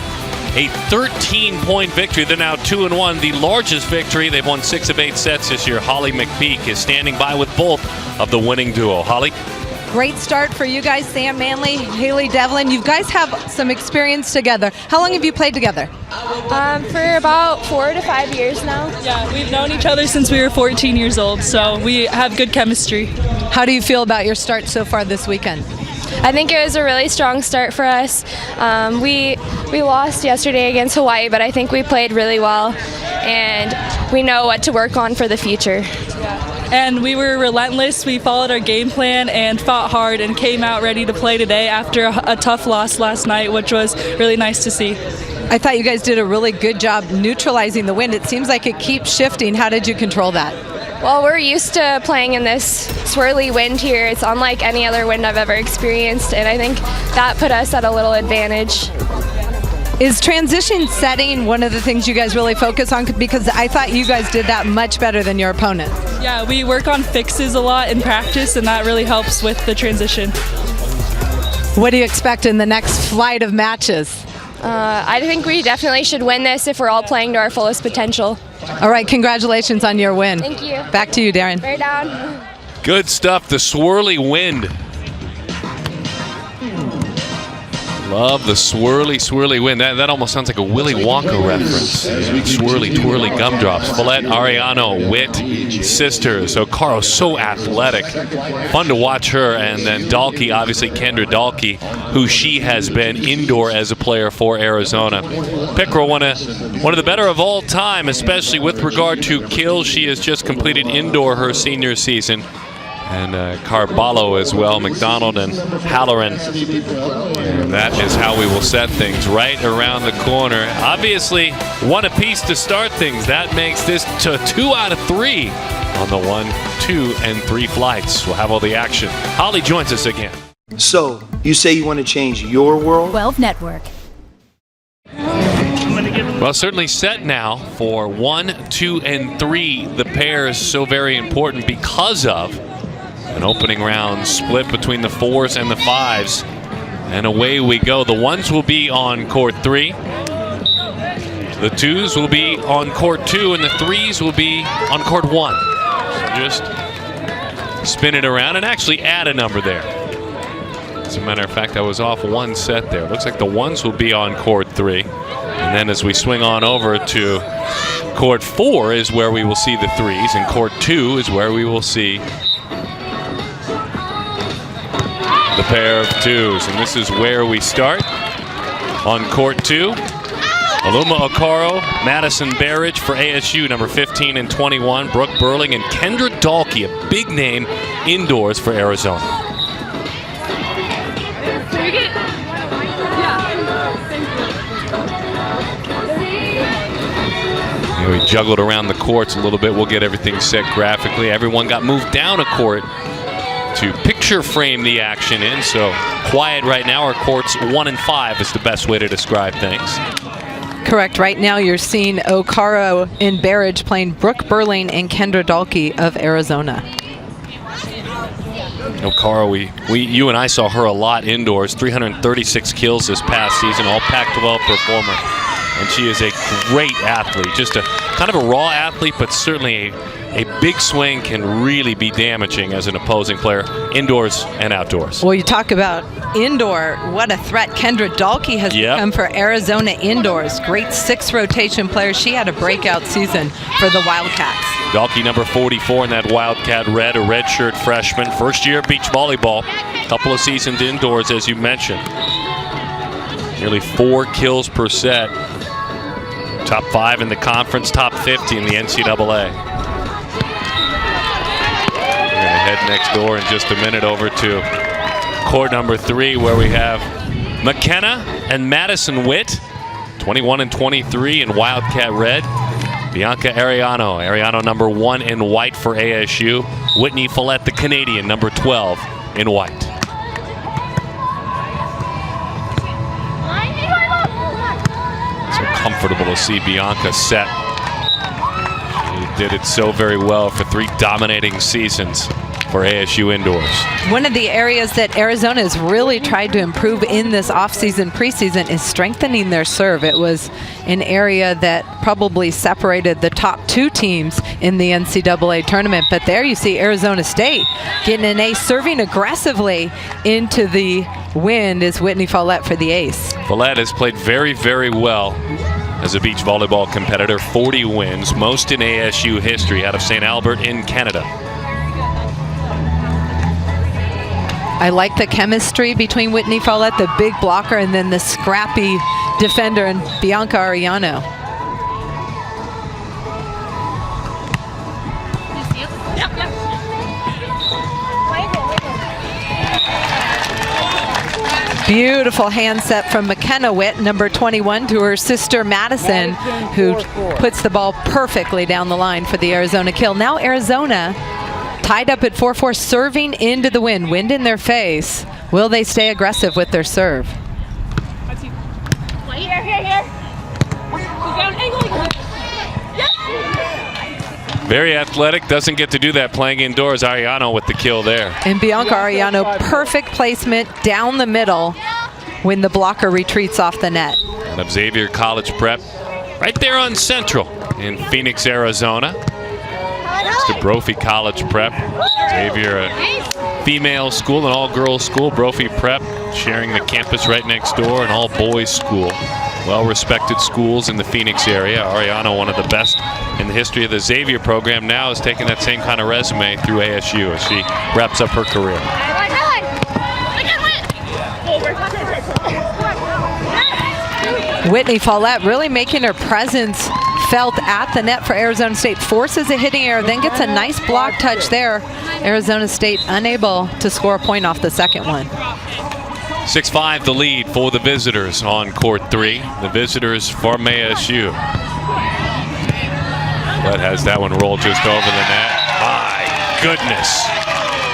a 13-point victory. They're now 2-1, the largest victory. They've won 6 of 8 sets this year. Holly McPeak is standing by with both of the winning duo. Holly? Great start for you guys, Sam Manley, Haley Devlin. You guys have some experience together. How long have you played together? For about 4 to 5 years now. Yeah, we've known each other since we were 14 years old, so we have good chemistry. How do you feel about your start so far this weekend? I think it was a really strong start for us. We lost yesterday against Hawaii, but I think we played really well, and we know what to work on for the future. And we were relentless. We followed our game plan and fought hard and came out ready to play today after a tough loss last night, which was really nice to see. I thought you guys did a really good job neutralizing the wind. It seems like it keeps shifting. How did you control that? Well, we're used to playing in this swirly wind here. It's unlike any other wind I've ever experienced, and I think that put us at a little advantage. Is transition setting one of the things you guys really focus on? Because I thought you guys did that much better than your opponent. Yeah, we work on fixes a lot in practice, and that really helps with the transition. What do you expect in the next flight of matches? I think we definitely should win this if we're all playing to our fullest potential. All right, congratulations on your win. Thank you. Back to you, Darren. Bear down. Good stuff. The swirly wind. Love the swirly wind. That almost sounds like a Willy Wonka reference. Swirly, twirly gumdrops. Follette, Ariano, Witt, sisters. So Caro, so athletic. Fun to watch her. And then Dalkey, obviously Kendra Dalkey, who she has been indoor as a player for Arizona. Pickrell, one of the better of all time, especially with regard to kills. She has just completed indoor her senior season. And Carballo as well, McDonald and Halloran. And that is how we will set things right around the corner. Obviously, 1 apiece to start things. That makes this to 2 out of 3 on the 1, 2, and 3 flights. We'll have all the action. Holly joins us again. So, you say you want to change your world? 12 Network. Well, certainly set now for 1, 2, and 3. The pair is so very important because of an opening round split between the 4s and the 5s. And away we go. The 1s will be on court 3. The 2s will be on court 2, and the 3s will be on court 1. So just spin it around and actually add a number there. As a matter of fact, I was off one set there. Looks like the 1s will be on court 3. And then as we swing on over to court 4 is where we will see the 3s, and court 2 is where we will see the pair of 2s. And this is where we start on court 2. Aluma Okaro, Madison Barrage for ASU, number 15 and 21. Brooke Burling and Kendra Dahlke, a big name indoors for Arizona. We juggled around the courts a little bit. We'll get everything set graphically. Everyone got moved down a court to picture frame the action in. So quiet right now. Our courts 1 and 5 is the best way to describe things. Correct. Right now you're seeing Okaro and Barrage playing Brooke Burling and Kendra Dahlke of Arizona. Okaro, you and I saw her a lot indoors. 336 kills this past season, all Pac-12 performer. And she is a great athlete, just a kind of a raw athlete, but certainly a big swing can really be damaging as an opposing player, indoors and outdoors. Well, you talk about indoor, what a threat Kendra Dahlke has become for Arizona indoors. Great 6th rotation player. She had a breakout season for the Wildcats. Dahlke, number 44 in that Wildcat red, a redshirt freshman. First year beach volleyball, couple of seasons indoors, as you mentioned. Nearly 4 kills per set. Top 5 in the conference, top 50 in the NCAA. We're going to head next door in just a minute over to court number 3, where we have McKenna and Madison Witt, 21 and 23 in Wildcat red. Bianca Ariano number 1 in white for ASU. Whitney Follett, the Canadian, number 12 in white. Comfortable to see Bianca set. She did it so very well for 3 dominating seasons for ASU indoors. One of the areas that Arizona has really tried to improve in this offseason, preseason, is strengthening their serve. It was an area that probably separated the top 2 teams in the NCAA tournament. But there you see Arizona State getting an ace, serving aggressively into the wind is Whitney Follett for the ace. Follett has played very, very well as a beach volleyball competitor. 40 wins, most in ASU history, out of St. Albert in Canada. I like the chemistry between Whitney Follett, the big blocker, and then the scrappy defender, and Bianca Ariano. Beautiful hand set from McKenna Witt, number 21, to her sister Madison, who puts the ball perfectly down the line for the Arizona kill. Now Arizona tied up at 4-4, serving into the wind. Wind in their face. Will they stay aggressive with their serve? Very athletic, doesn't get to do that playing indoors. Ariano with the kill there. And Bianca Ariano, perfect placement down the middle when the blocker retreats off the net. And of Xavier College Prep, right there on Central in Phoenix, Arizona. It's the Brophy College Prep. Xavier, a female school, an all-girls school. Brophy Prep sharing the campus right next door, an all-boys school. Well-respected schools in the Phoenix area. Ariano, one of the best in the history of the Xavier program, now is taking that same kind of resume through ASU as she wraps up her career. Whitney Follett really making her presence felt at the net for Arizona State. Forces a hitting error, then gets a nice block touch there. Arizona State unable to score a point off the second one. 6-5 the lead for the visitors on court 3. The visitors from ASU. But has that one rolled just over the net. My goodness.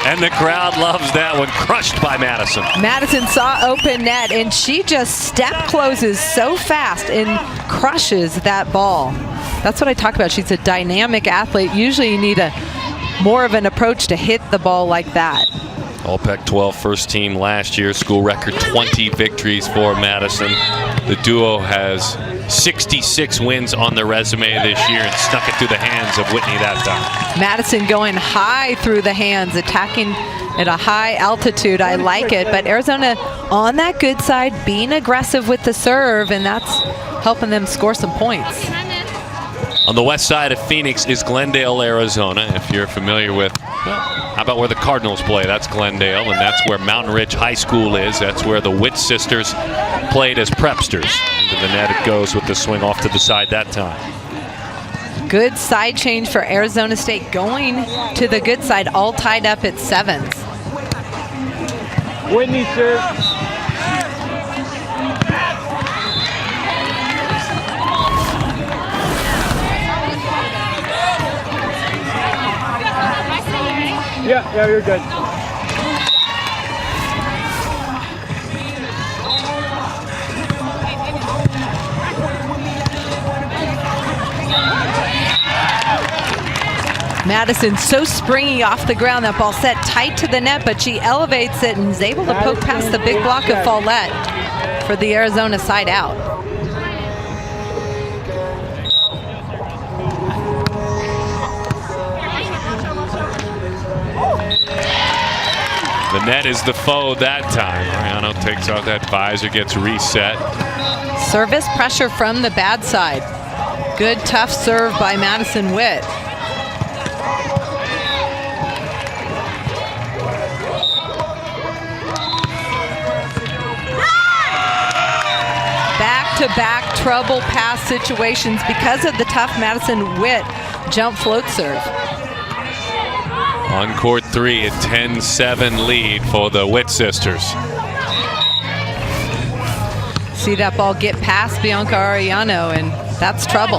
And the crowd loves that one. Crushed by Madison. Madison saw open net, and she just step closes so fast and crushes that ball. That's what I talk about. She's a dynamic athlete. Usually you need more of an approach to hit the ball like that. All Pac-12 first team last year. School record 20 victories for Madison. The duo has 66 wins on their resume this year and snuck it through the hands of Whitney that time. Madison going high through the hands, attacking at a high altitude. I like it, but Arizona on that good side, being aggressive with the serve, and that's helping them score some points. On the west side of Phoenix is Glendale, Arizona. If you're familiar with, well, how about where the Cardinals play? That's Glendale, and that's where Mountain Ridge High School is. That's where the Witt sisters played as prepsters. Into the net it goes with the swing off to the side that time. Good side change for Arizona State, going to the good side, all tied up at sevens. Whitney serve. Yeah, you're good. Madison so springy off the ground. That ball set tight to the net, but she elevates it and is able to poke past the big block of Follett for the Arizona side out. The net is the foe that time. Ariano takes out that visor, gets reset. Service pressure from the bad side. Good tough serve by Madison Witt. Back-to-back trouble pass situations because of the tough Madison Witt jump float serve. On court 3, a 10-7 lead for the Witt sisters. See that ball get past Bianca Arellano, and that's trouble.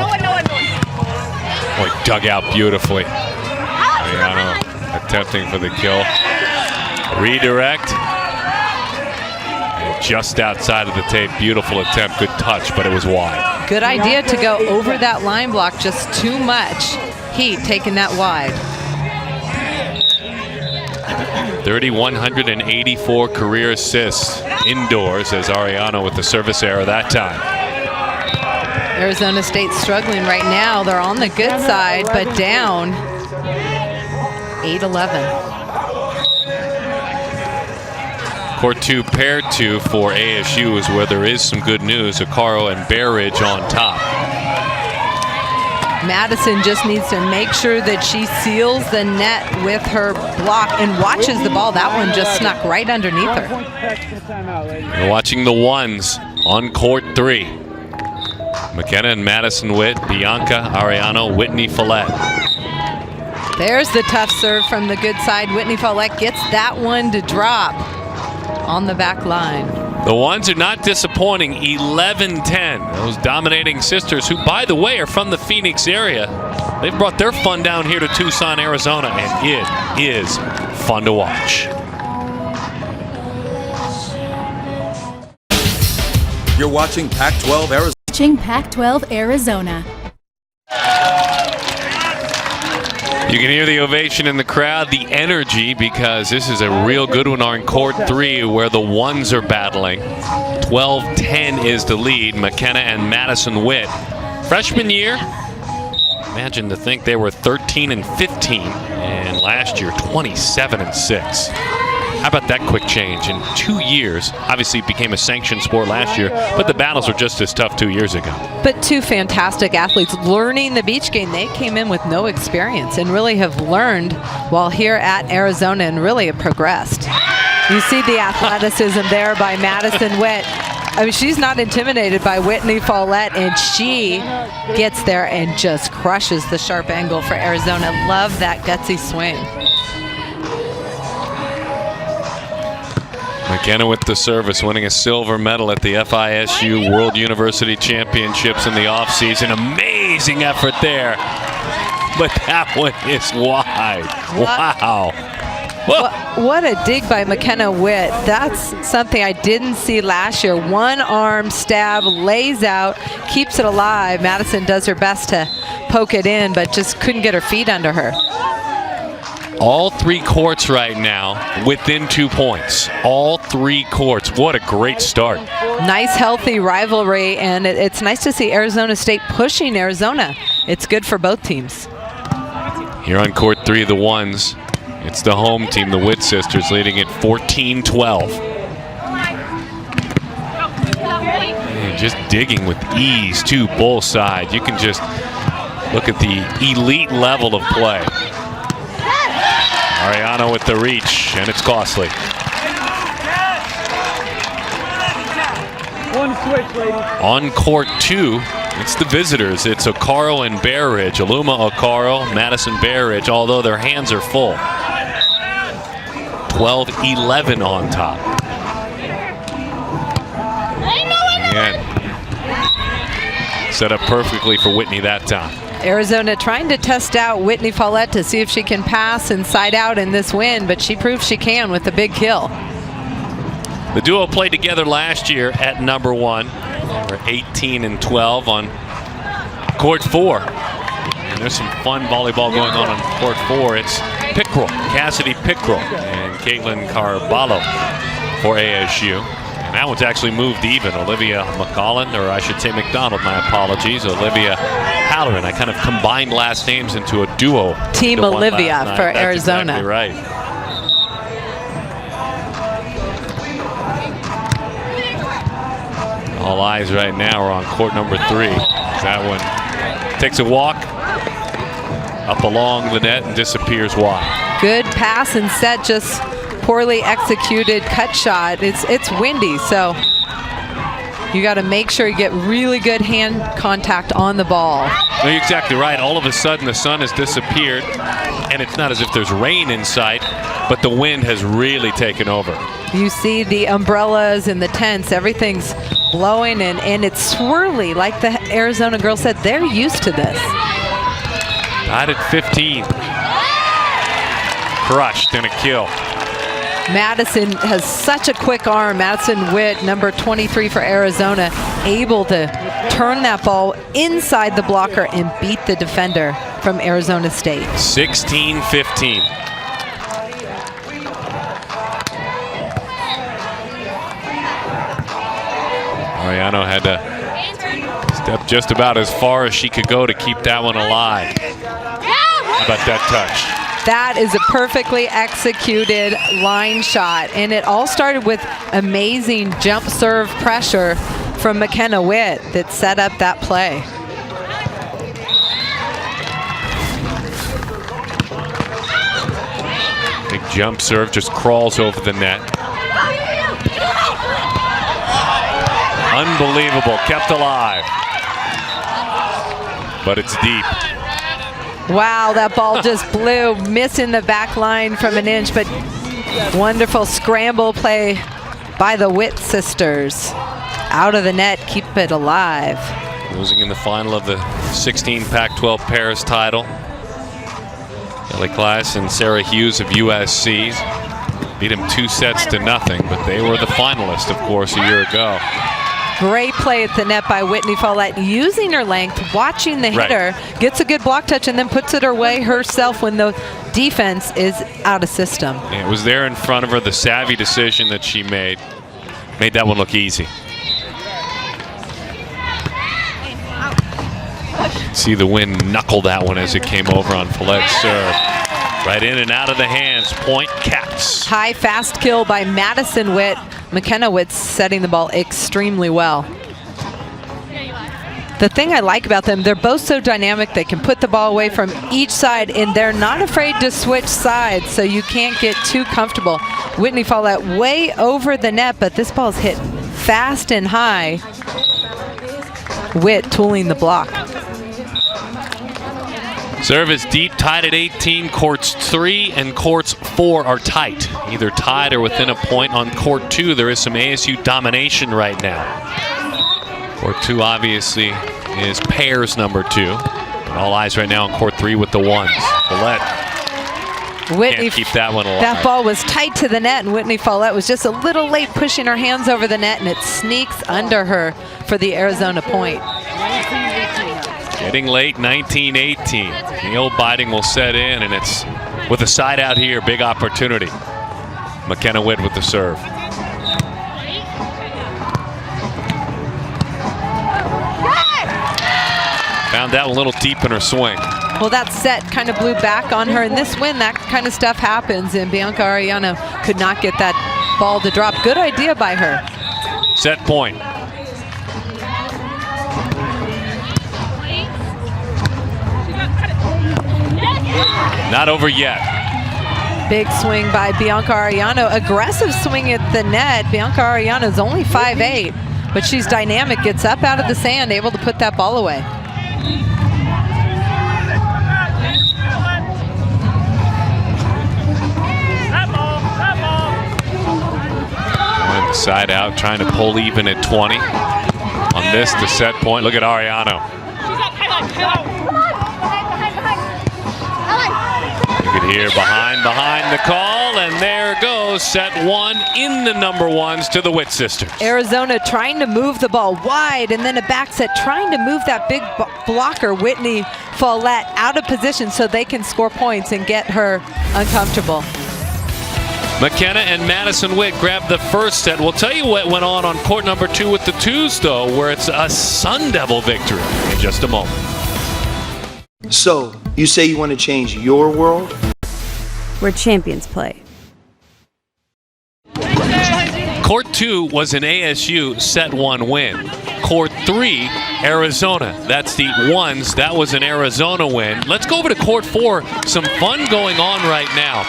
Boy, dug out beautifully. Arellano attempting for the kill. Redirect. And just outside of the tape, beautiful attempt, good touch, but it was wide. Good idea to go over that line block, just too much heat taking that wide. 3,184 career assists indoors as Arellano with the service error that time. Arizona State struggling right now. They're on the good side, but down 8-11. Court 2, pair 2 for ASU is where there is some good news. Acaro and Bear Ridge on top. Madison just needs to make sure that she seals the net with her block and watches the ball. That one just snuck right underneath her. You're watching the ones on court 3. McKenna and Madison Witt, Bianca Arellano, Whitney Follett. There's the tough serve from the good side. Whitney Follett gets that one to drop on the back line. The ones are not disappointing, 11-10. Those dominating sisters, who, by the way, are from the Phoenix area. They've brought their fun down here to Tucson, Arizona, and it is fun to watch. You're watching Pac-12 Arizona. Watching Pac-12 Arizona. You can hear the ovation in the crowd, the energy, because this is a real good one on court 3 where the ones are battling. 12-10 is the lead. McKenna and Madison Witt. Freshman year, imagine to think they were 13-15, and last year 27-6. How about that quick change in 2 years? Obviously it became a sanctioned sport last year, but the battles were just as tough 2 years ago. But two fantastic athletes learning the beach game. They came in with no experience and really have learned while here at Arizona and really have progressed. You see the athleticism there by Madison Witt. I mean, she's not intimidated by Whitney Follett, and she gets there and just crushes the sharp angle for Arizona. Love that gutsy swing. McKenna with the service, winning a silver medal at the FISU World University Championships in the offseason. Amazing effort there. But that one is wide. Wow. What a dig by McKenna Witt. That's something I didn't see last year. One arm stab, lays out, keeps it alive. Madison does her best to poke it in, but just couldn't get her feet under her. All 3 courts right now within 2 points. All 3 courts. What a great start. Nice, healthy rivalry, and it's nice to see Arizona State pushing Arizona. It's good for both teams. Here on court 3 of the ones, it's the home team, the Witt sisters, leading at 14-12. And just digging with ease to both sides. You can just look at the elite level of play. Ariano with the reach, and it's costly. One switch, ladies. On court 2, it's the visitors. It's Okaro and Bear Ridge. Aluma Okaro, Madison Bear Ridge, although their hands are full. 12-11 on top. Again, set up perfectly for Whitney that time. Arizona trying to test out Whitney Follett to see if she can pass inside out in this win, but she proved she can with a big kill. The duo played together last year at number 1. They were 18-12 on court 4. And there's some fun volleyball going on court 4. It's Pickrell, Cassidy Pickrell, and Caitlin Carballo for ASU. And that one's actually moved even. Olivia McCollin, or I should say McDonald, my apologies. Olivia Halloran. I kind of combined last names into a duo. Team Olivia for That's Arizona. Exactly right. All eyes right now are on court number 3. That one takes a walk up along the net and disappears wide. Good pass and set, just poorly executed cut shot. It's windy, so you got to make sure you get really good hand contact on the ball. No, you're exactly right. All of a sudden the sun has disappeared, and it's not as if there's rain in sight, but the wind has really taken over. You see the umbrellas and the tents, everything's blowing and it's swirly. Like the Arizona girl said, they're used to this. Tied at 15. Crushed in a kill. Madison has such a quick arm. Madison Witt, number 23 for Arizona, able to turn that ball inside the blocker and beat the defender from Arizona State. 16-15. Ariano had to step just about as far as she could go to keep that one alive. How about that touch? That is a perfectly executed line shot, and it all started with amazing jump serve pressure from McKenna Witt that set up that play. Big jump serve, just crawls over the net. Unbelievable, kept alive. But it's deep. Wow, that ball just blew, missing the back line from an inch, but wonderful scramble play by the Witt sisters. Out of the net, keep it alive. Losing in the final of the 16 Pac-12 Paris title. Kelly Klass and Sarah Hughes of USC beat them 2-0, but they were the finalists, of course, a year ago. Great play at the net by Whitney Follett, using her length, watching the hitter, gets a good block touch, and then puts it away herself when the defense is out of system. Yeah, it was there in front of her, the savvy decision that she made that one look easy. See the wind knuckle that one as it came over on Follett's serve. Right in and out of the hands, point Cats. High fast kill by Madison Witt. McKenna Witt setting the ball extremely well. The thing I like about them, they're both so dynamic. They can put the ball away from each side, and they're not afraid to switch sides, so you can't get too comfortable. Whitney Follett way over the net, but this ball's hit fast and high. Witt tooling the block. Serve is deep, tied at 18. Courts 3 and courts 4 are tight, either tied or within a point. On court 2, there is some ASU domination right now. Court 2 obviously is pairs number 2. And all eyes right now on court 3 with the ones. Follett Whitney, can't keep that one alive. That ball was tight to the net, and Whitney Follett was just a little late pushing her hands over the net, and it sneaks under her for the Arizona point. Getting late, 19-18. Nail biting will set in, and it's with a side out here, big opportunity. McKenna Witt with the serve. Found that one a little deep in her swing. Well, that set kind of blew back on her. In this win, that kind of stuff happens, and Bianca Arellano could not get that ball to drop. Good idea by her. Set point. Not over yet. Big swing by Bianca Arellano. Aggressive swing at the net. Bianca Arellano is only 5'8", but she's dynamic. Gets up out of the sand, able to put that ball away. Went side out, trying to pull even at 20. On this, the set point. Look at Arellano. You could hear behind the call, and there goes set one in the number ones to the Witt sisters. Arizona trying to move the ball wide, and then a back set trying to move that big blocker, Whitney Follett, out of position so they can score points and get her uncomfortable. McKenna and Madison Witt grabbed the first set. We'll tell you what went on court number 2 with the twos, though, where it's a Sun Devil victory in just a moment. So, you say you want to change your world? Where champions play. Court 2 was an ASU set 1 win. Court 3, Arizona. That's the ones. That was an Arizona win. Let's go over to Court 4. Some fun going on right now.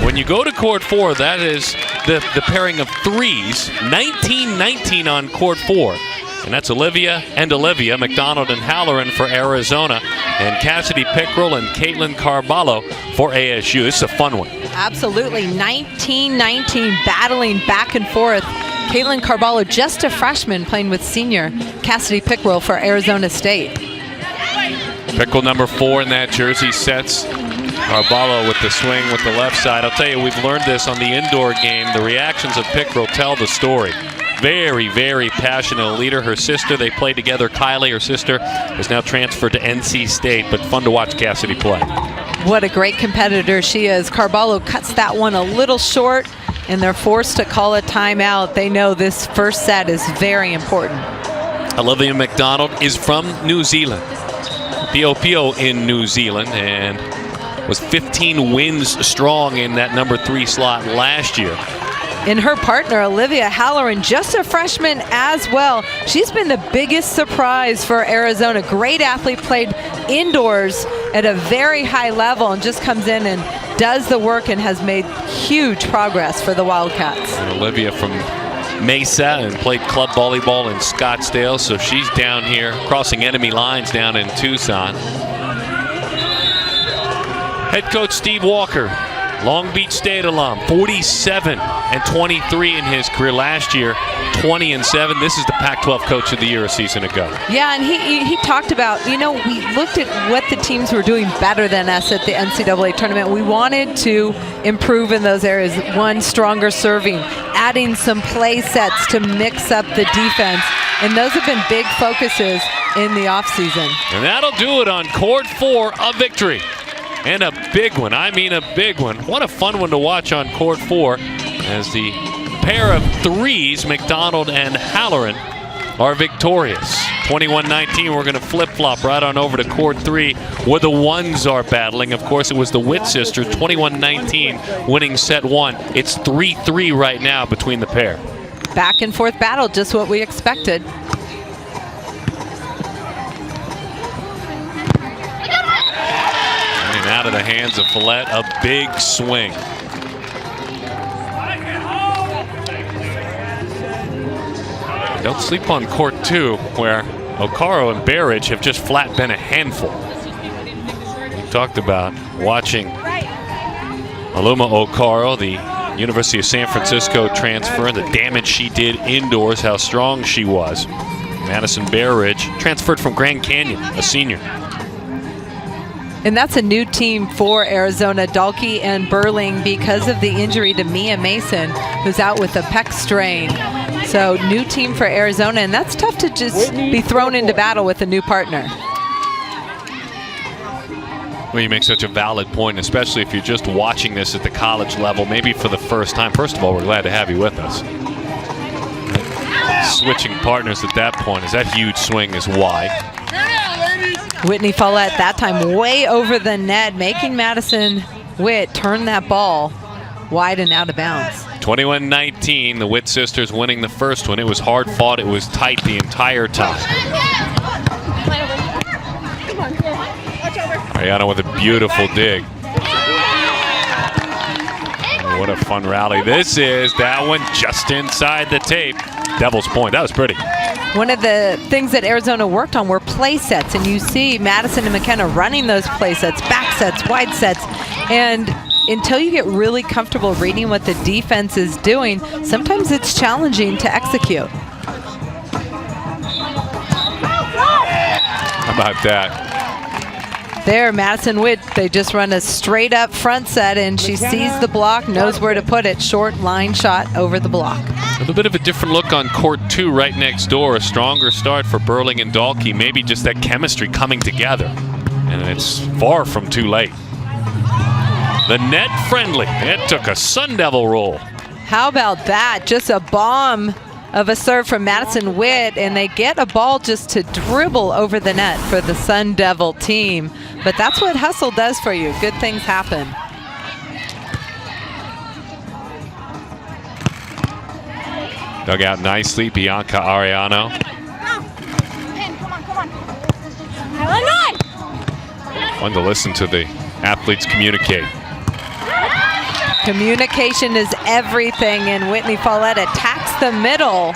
When you go to Court 4, that is the pairing of threes. 19-19 on Court 4. And that's Olivia McDonald and Halloran for Arizona, and Cassidy Pickrell and Caitlin Carballo for ASU. This is a fun one. Absolutely. 19-19, battling back and forth. Caitlin Carballo, just a freshman, playing with senior Cassidy Pickrell for Arizona State. Pickrell number 4 in that jersey sets Carballo with the swing with the left side. I'll tell you, we've learned this on the indoor game. The reactions of Pickrell tell the story. Very, very passionate leader. Her sister, they played together. Kylie, her sister, is now transferred to NC State, but fun to watch Cassidy play. What a great competitor she is. Carballo cuts that one a little short, and they're forced to call a timeout. They know this first set is very important. Olivia McDonald is from New Zealand. Pio in New Zealand, and was 15 wins strong in that number 3 slot last year. And her partner, Olivia Halloran, just a freshman as well. She's been the biggest surprise for Arizona. Great athlete, played indoors at a very high level, and just comes in and does the work and has made huge progress for the Wildcats. And Olivia from Mesa and played club volleyball in Scottsdale, so she's down here crossing enemy lines down in Tucson. Head coach Steve Walker, Long Beach State alum, 47-23 in his career. Last year, 20-7. This is the Pac-12 Coach of the Year a season ago. Yeah, and he talked about, we looked at what the teams were doing better than us at the NCAA tournament. We wanted to improve in those areas. One, stronger serving, adding some play sets to mix up the defense, and those have been big focuses in the offseason. And that'll do it on Court 4, a victory. And a big one. I mean a big one. What a fun one to watch on Court 4 as the pair of threes, McDonald and Halloran, are victorious. 21-19, we're going to flip-flop right on over to Court 3 where the ones are battling. Of course, it was the Witt sisters, 21-19, winning set 1. It's 3-3 right now between the pair. Back and forth battle, just what we expected. Out of the hands of Follett, a big swing. Don't sleep on Court 2, where Okaro and Barrage have just flat been a handful. We talked about watching Aluma Okaro, the University of San Francisco transfer, and the damage she did indoors, how strong she was. Madison Barrage transferred from Grand Canyon, a senior. And that's a new team for Arizona, Dalkey and Burling, because of the injury to Mia Mason, who's out with a pec strain. So new team for Arizona, and that's tough to just be thrown into battle with a new partner. Well, you make such a valid point, especially if you're just watching this at the college level, maybe for the first time. First of all, we're glad to have you with us. Switching partners at that point, as that huge swing is wide. Whitney Follett that time way over the net, making Madison Witt turn that ball wide and out of bounds. 21-19, the Witt sisters winning the first one. It was hard fought, it was tight the entire time. Ariana with a beautiful dig. Oh, what a fun rally this is. That one just inside the tape. Devil's Point, that was pretty. One of the things that Arizona worked on were play sets, and you see Madison and McKenna running those play sets, back sets, wide sets, and until you get really comfortable reading what the defense is doing, sometimes it's challenging to execute. How about that? There, Madison Witt, they just run a straight up front set, and she sees the block, knows where to put it. Short line shot over the block. A little bit of a different look on court 2 right next door. A stronger start for Burling and Dalkey. Maybe just that chemistry coming together. And it's far from too late. The net friendly. It took a Sun Devil roll. How about that? Just a bomb of a serve from Madison Witt, and they get a ball just to dribble over the net for the Sun Devil team. But that's what hustle does for you. Good things happen. Dug out nicely, Bianca Ariano. Fun to listen to the athletes communicate. Communication is everything, and Whitney Follett attacks the middle.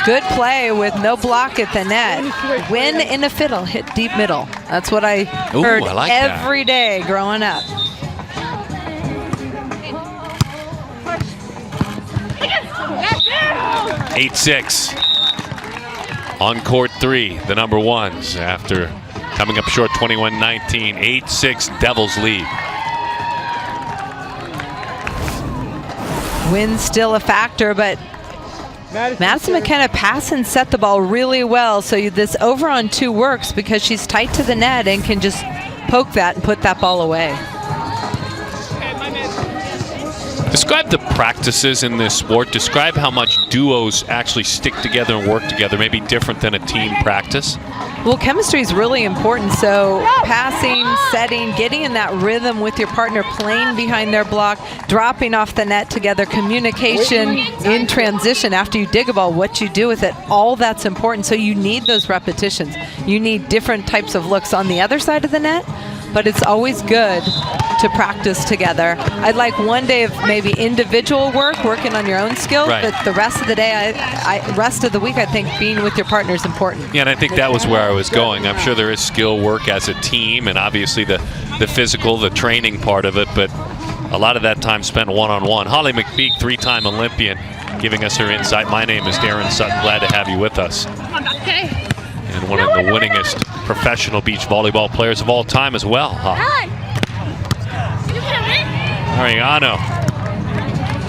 Good play with no block at the net. Win in a fiddle, hit deep middle. That's what I heard every day growing up. Eight 6 on court 3, the number ones after coming up short 21-19. 8-6 Devils lead. Win still a factor, but Madison McKenna pass and set the ball really well. So this over on 2 works because she's tight to the net and can just poke that and put that ball away. Describe the practices in this sport. Describe how much duos actually stick together and work together, maybe different than a team practice. Well, chemistry is really important. So passing, setting, getting in that rhythm with your partner, playing behind their block, dropping off the net together, communication in transition after you dig a ball, what you do with it, all that's important. So you need those repetitions. You need different types of looks on the other side of the net, but it's always good to practice together. I'd like one day of maybe individual work, working on your own skills, but the rest of the day, rest of the week, I think being with your partner is important. Yeah, and I think that was where I was going. I'm sure there is skill work as a team, and obviously the physical, the training part of it, but a lot of that time spent one-on-one. Holly McPeak, 3-time Olympian, giving us her insight. My name is Darren Sutton. Glad to have you with us. And one of the winningest professional beach volleyball players of all time as well. Ariano,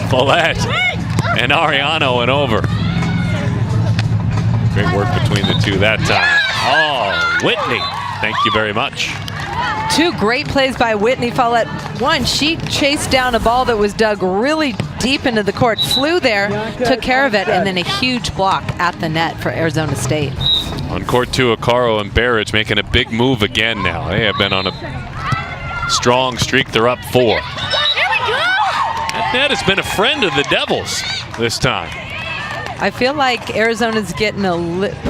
Follett, and Ariano and over. Great work between the two that time. Oh, Whitney, thank you very much. 2 great plays by Whitney Follett. One, she chased down a ball that was dug really deep into the court, flew there, took care of it, and then a huge block at the net for Arizona State. On court 2, Acaro and Barrage making a big move again now. They have been on a strong streak. They're up 4. That net has been a friend of the Devils this time. I feel like Arizona's getting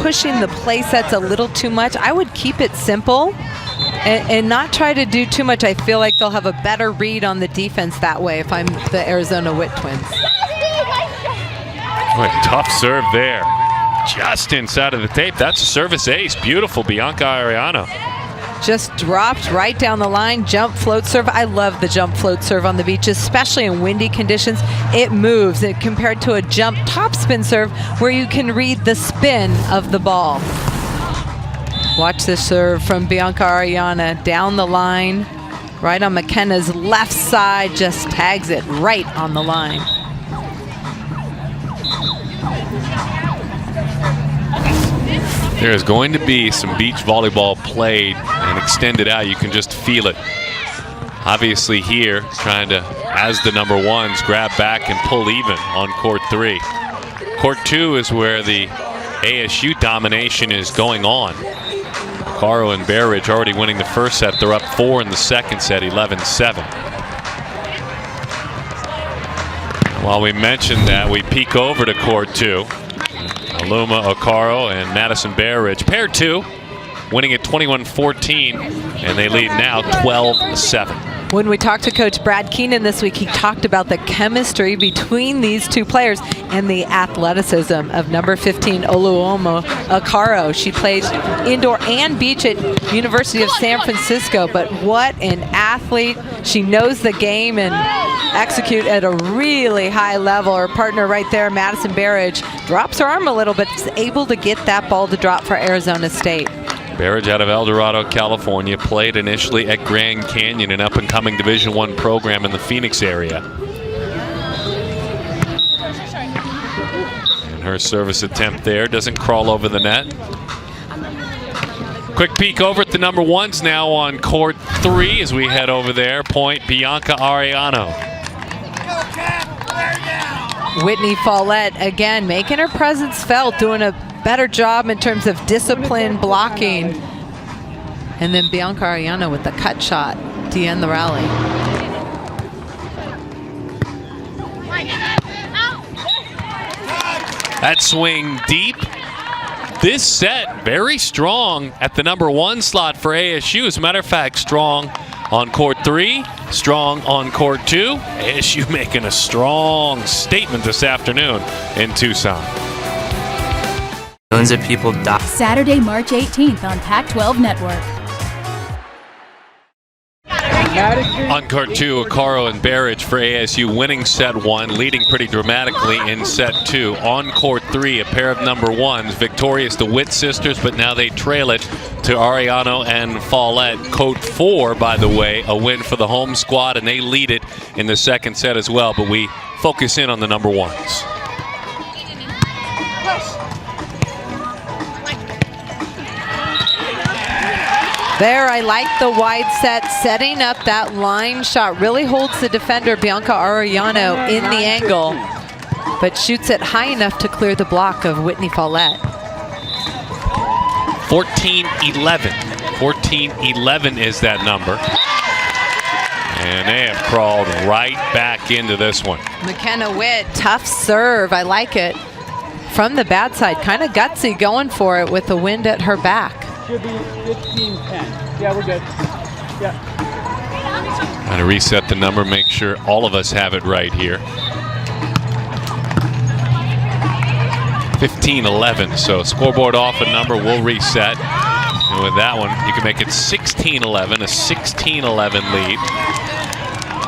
pushing the play sets a little too much. I would keep it simple and not try to do too much. I feel like they'll have a better read on the defense that way if I'm the Arizona Witt twins. Boy, tough serve there. Just inside of the tape. That's a service ace. Beautiful, Bianca Ariano. Just dropped right down the line. Jump float serve. I love the jump float serve on the beach, especially in windy conditions. It moves compared to a jump topspin serve where you can read the spin of the ball. Watch this serve from Bianca Ariana down the line, right on McKenna's left side, just tags it right on the line. There is going to be some beach volleyball played and extended out. You can just feel it. Obviously here, trying to, as the number ones, grab back and pull even on court 3. Court 2 is where the ASU domination is going on. Caro and Bear Ridge already winning the first set. They're up 4 in the second set, 11-7. While we mentioned that, we peek over to court 2. Aluma Okaro and Madison Bear Ridge. Pair 2 winning at 21-14, and they lead now 12-7. When we talked to Coach Brad Keenan this week, he talked about the chemistry between these two players and the athleticism of number 15, Oluomo Okaro. She plays indoor and beach at University of San Francisco, but what an athlete. She knows the game and execute at a really high level. Her partner right there, Madison Bear Ridge, drops her arm a little bit, is able to get that ball to drop for Arizona State. Bear Ridge out of El Dorado, California, played initially at Grand Canyon, an up-and-coming Division I program in the Phoenix area. And her service attempt there doesn't crawl over the net. Quick peek over at the number ones now on court 3 as we head over there. Point Bianca Ariano. Whitney Follett again making her presence felt, doing a better job in terms of discipline, blocking. And then Bianca Ariano with the cut shot to end the rally. That swing deep. This set very strong at the number 1 slot for ASU. As a matter of fact, strong on court 3, strong on court 2. ASU making a strong statement this afternoon in Tucson. Millions of people die. Saturday, March 18th on Pac-12 Network. On court 2, Okaro and Bear Ridge for ASU winning set 1, leading pretty dramatically in set 2. On court 3, a pair of number ones, victorious the Witt sisters, but now they trail it to Ariano and Follett. Court 4, by the way, a win for the home squad, and they lead it in the second set as well, but we focus in on the number ones. There, I like the wide set, setting up that line shot. Really holds the defender, Bianca Ariano, in the angle, but shoots it high enough to clear the block of Whitney Follett. 14-11. 14-11 is that number. And they have crawled right back into this one. McKenna Witt, tough serve. I like it. From the bad side, kind of gutsy going for it with the wind at her back. Should be 15-10. Yeah, we're good. Yeah. Trying to reset the number, make sure all of us have it right here. 15-11, so scoreboard off a number, we'll reset. And with that one, you can make it 16-11, a 16-11 lead.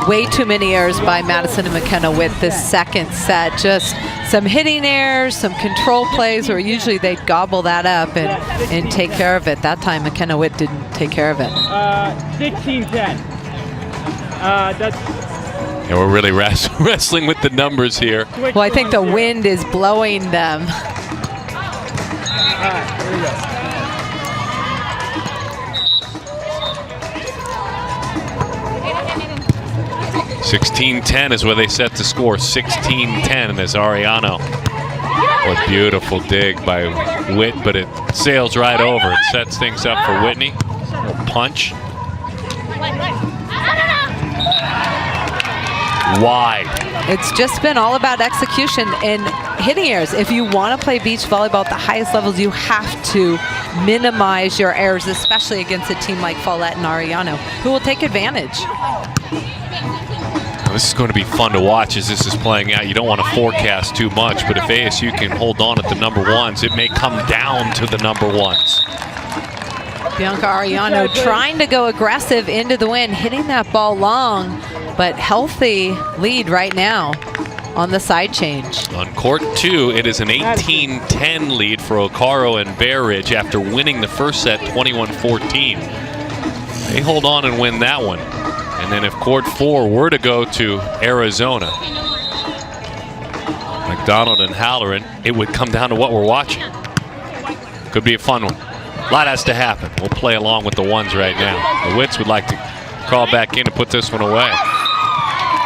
Way too many errors by Madison and McKenna Witt this second set. Just some hitting errors, some control plays where usually they'd gobble that up and take care of it. That time McKenna Witt didn't take care of it. 16-10. That's... And we're really wrestling with the numbers here. Well, I think the wind is blowing them. All right, here we go. 16-10 is where they set the score. 16-10, and there's Ariano. What beautiful dig by Witt, but it sails right over. It sets things up for Whitney. A little punch. Wide. It's just been all about execution and hitting errors. If you want to play beach volleyball at the highest levels, you have to minimize your errors, especially against a team like Follett and Ariano, who will take advantage. This is going to be fun to watch as this is playing out. You don't want to forecast too much, but if ASU can hold on at the number ones, it may come down to the number ones. Bianca Ariano trying to go aggressive into the wind, hitting that ball long, but healthy lead right now. on the side change. On court 2, it is an 18-10 lead for Ocaro and Bear Ridge after winning the first set 21-14. They hold on and win that one. And then if court 4 were to go to Arizona, McDonald and Halloran, it would come down to what we're watching. Could be a fun one. A lot has to happen. We'll play along with the ones right now. The Wits would like to crawl back in and put this one away.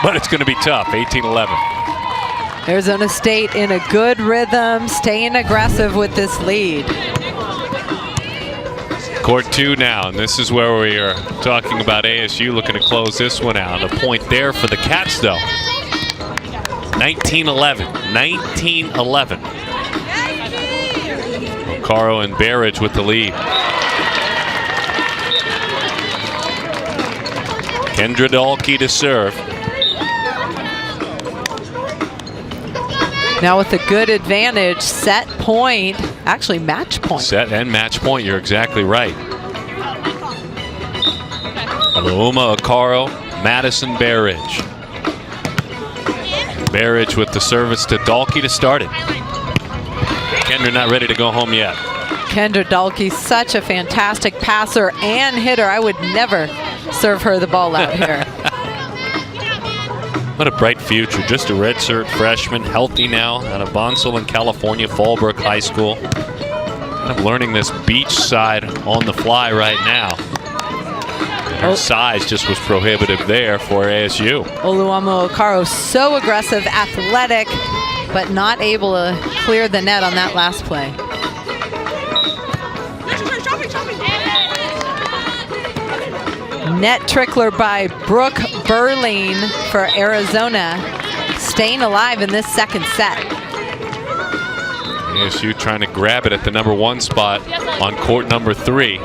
But it's going to be tough, 18-11. Arizona State in a good rhythm, staying aggressive with this lead. Court 2 now, and this is where we are talking about ASU looking to close this one out. A point there for the Cats, though. 19-11. 19-11. Ocaro and Bear Ridge with the lead. Kendra Dahlke to serve. Now with a good advantage, set point, actually match point. Set and match point, you're exactly right. Aluma, Ocaro, Madison, Bear Ridge. Bear Ridge with the service to Dahlke to start it. Kendra not ready to go home yet. Kendra Dahlke, such a fantastic passer and hitter. I would never serve her the ball out here. What a bright future. Just a redshirt freshman, healthy now out of Bonsall in California, Fallbrook High School. Kind of learning this beach side on the fly right now. Her size just was prohibitive there for ASU. Oluwamu Ocaro, so aggressive, athletic, but not able to clear the net on that last play. Net trickler by Brooke Burling for Arizona, staying alive in this second set. ASU trying to grab it at the #1 spot on court number 3.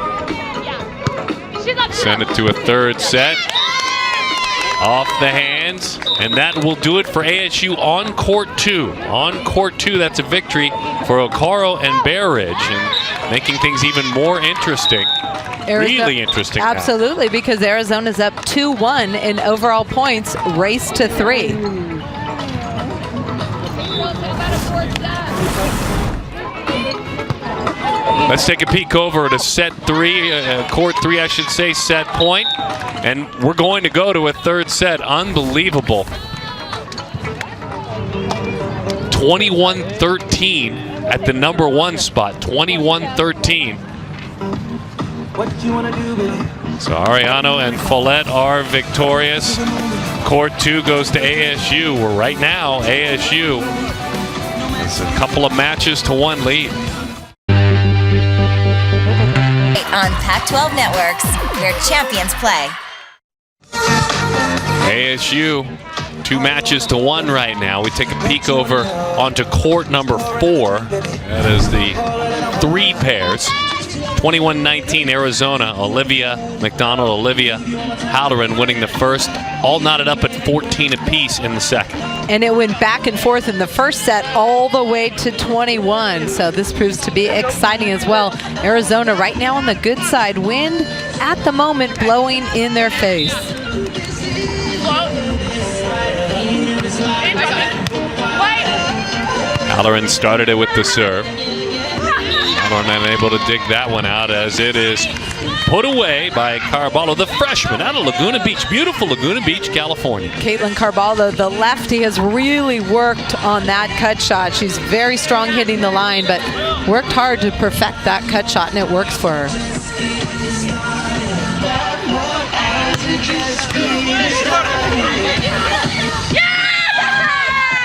Send it to a third set. Off the hands, and that will do it for ASU on court 2. On court 2, that's a victory for Ocaro and Bear Ridge, and making things even more interesting. Really interesting. Absolutely, now. Because Arizona's up 2-1 in overall points, race to 3. Let's take a peek over to set 3, court 3, I should say, set point. And we're going to go to a third set. Unbelievable. 21-13 at the #1 spot. 21-13. So Ariano and Follett are victorious. Court 2 goes to ASU. Where right now, ASU is a couple of matches to 1 lead. On Pac-12 Networks, where champions play. ASU, 2 matches to 1 right now. We take a peek over onto court number 4. That is the 3 pairs. 21-19 Arizona, Olivia McDonald, Olivia Halloran winning the first, all knotted up at 14 apiece in the second. And it went back and forth in the first set all the way to 21, so this proves to be exciting as well. Arizona right now on the good side, wind at the moment blowing in their face. Halloran started it with the serve. Unable to dig that one out as it is put away by Caraballo, the freshman out of Laguna Beach, beautiful Laguna Beach, California. Caitlin Caraballo, the lefty, has really worked on that cut shot. She's very strong hitting the line, but worked hard to perfect that cut shot, and it works for her.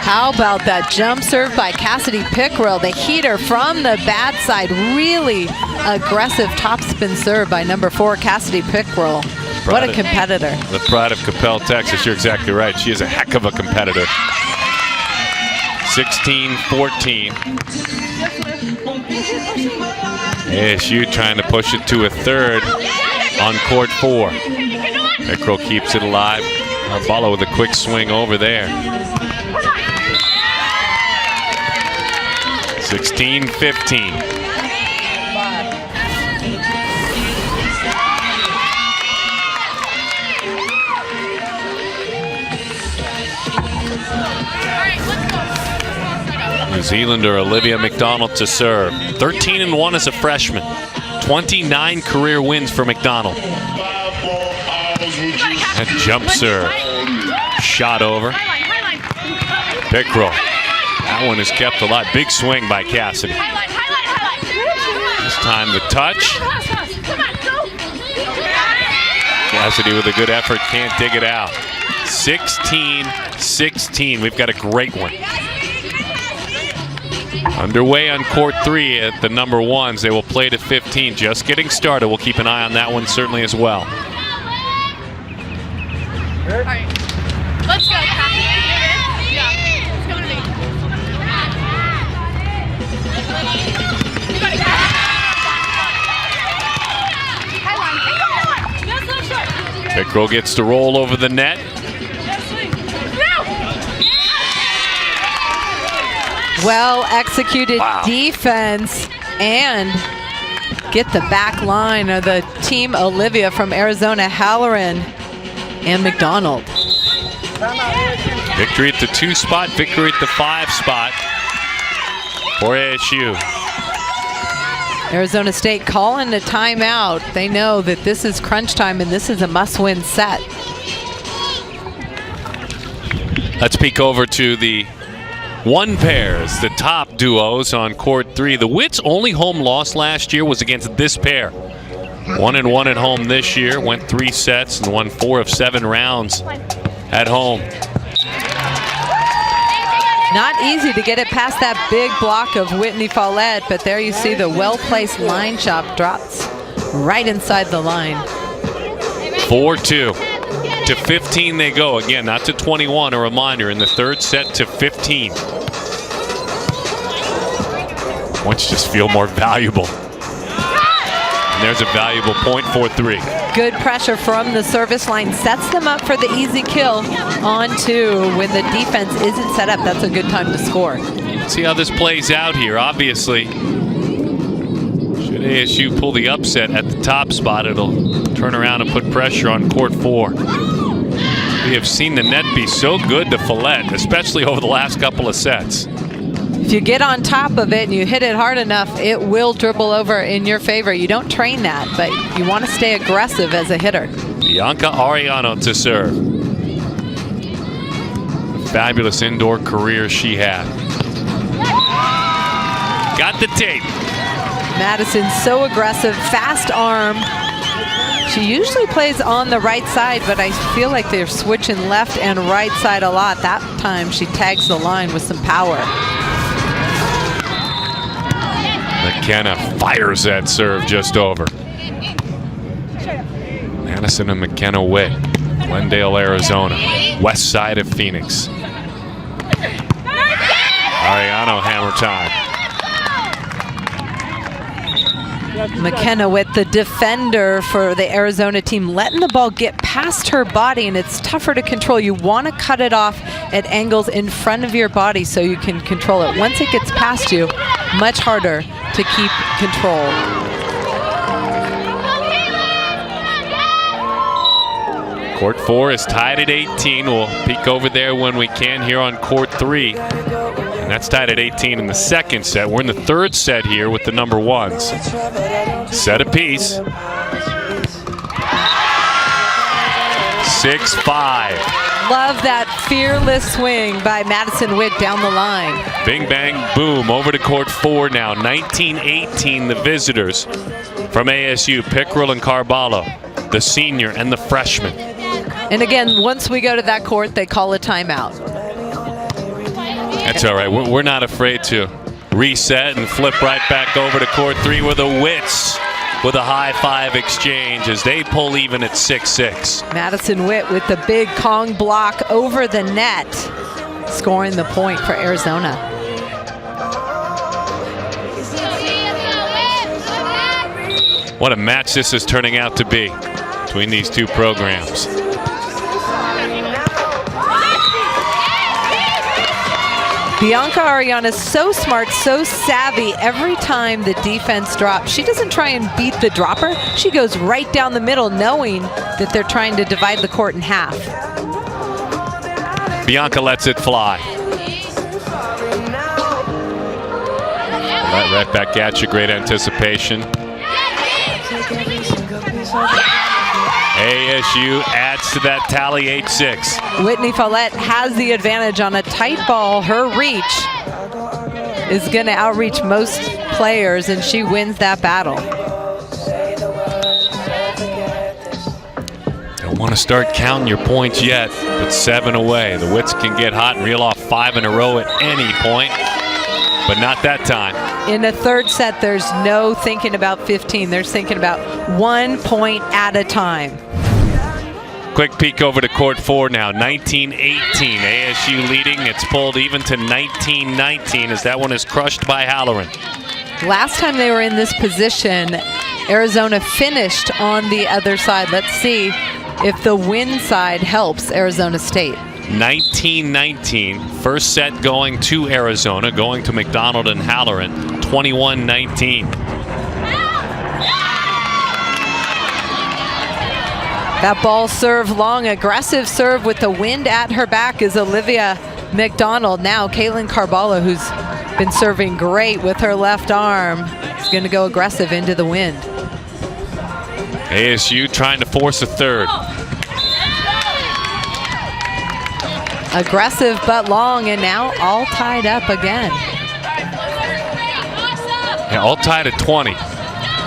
How about that jump serve by Cassidy Pickrell, the heater from the bad side. Really aggressive topspin serve by #4, Cassidy Pickrell. What a competitor. The pride of Coppell, Texas. You're exactly right. She is a heck of a competitor. 16-14. ASU trying to push it to a third on court 4. Pickrell keeps it alive. Caraballo with a quick swing over there. 16-15. All right, New Zealander Olivia McDonald to serve. 13-1 as a freshman. 29 career wins for McDonald. And jump serve. Shot over. Pickrell. That one is kept alive. Big swing by Cassidy. This time the touch. Cassidy with a good effort, can't dig it out. 16-16. We've got a great one. Underway on court 3 at the number ones. They will play to 15. Just getting started. We'll keep an eye on that one certainly as well. All right. Let's go. Yeah. Let's go to me. You got it. Pickrell gets to roll over the net. Well executed defense and get the back line of the team Olivia from Arizona, Halloran and McDonald. Victory at the 2 spot, victory at the 5 spot for ASU. Arizona State calling a timeout. They know that this is crunch time and this is a must-win set. Let's peek over to the 1 pairs, the top duos on court 3. The Wits' only home loss last year was against this pair. 1-1 at home this year, went 3 sets and won 4 of 7 rounds at home. Not easy to get it past that big block of Whitney Follett, but there you see the well-placed line chop drops right inside the line. 4-2. To 15 they go. Again, not to 21, a reminder, in the 3rd set to 15. Points just feel more valuable. And there's a valuable point for 3. Good pressure from the service line. Sets them up for the easy kill on 2. When the defense isn't set up, that's a good time to score. See how this plays out here. Obviously, should ASU pull the upset at the top spot, it'll turn around and put pressure on court 4. We have seen the net be so good to Follett, especially over the last couple of sets. If you get on top of it and you hit it hard enough, it will dribble over in your favor. You don't train that, but you want to stay aggressive as a hitter. Bianca Arellano to serve. A fabulous indoor career she had. Got the tape. Madison so aggressive, fast arm. She usually plays on the right side, but I feel like they're switching left and right side a lot. That time she tags the line with some power. McKenna fires that serve just over. Madison and McKenna Witt, Glendale, Arizona, west side of Phoenix. Arellano hammer time. McKenna Witt, the defender for the Arizona team, letting the ball get past her body, and it's tougher to control. You want to cut it off at angles in front of your body so you can control it. Once it gets past you, much harder to keep control. Court 4 is tied at 18. We'll peek over there when we can here on court 3. And that's tied at 18 in the 2nd set. We're in the 3rd set here with the number ones. Set apiece. 6-5. Love that fearless swing by Madison Witt down the line. Bing, bang, boom. Over to court 4 now. 19-18 the visitors from ASU. Pickrell and Carballo, the senior and the freshman. And again, once we go to that court, they call a timeout. That's all right. We're not afraid to reset and flip right back over to court 3 with the Wits with a high 5 exchange as they pull even at 6-6. Madison Witt with the big Kong block over the net, scoring the point for Arizona. What a match this is turning out to be between these two programs. Bianca Arellano is so smart, so savvy. Every time the defense drops, she doesn't try and beat the dropper. She goes right down the middle, knowing that they're trying to divide the court in half. Bianca lets it fly. Right back at you. Great anticipation. ASU adds to that tally, 8-6. Whitney Follett has the advantage on a tight ball. Her reach is going to outreach most players, and she wins that battle. Don't want to start counting your points yet, but 7 away. The Wits can get hot and reel off 5 in a row at any point, but not that time. In the third set, there's no thinking about 15. There's thinking about 1 point at a time. Quick peek over to court 4 now. 19-18. ASU leading. It's pulled even to 19-19 as that one is crushed by Halloran. Last time they were in this position, Arizona finished on the other side. Let's see if the win side helps Arizona State. 19-19. First set going to Arizona, going to McDonald and Halloran. 21-19. That ball serve long, aggressive serve with the wind at her back is Olivia McDonald. Now Caitlin Carballo, who's been serving great with her left arm, is going to go aggressive into the wind. ASU trying to force a third. Aggressive but long, and now all tied up again. Yeah, all tied at 20.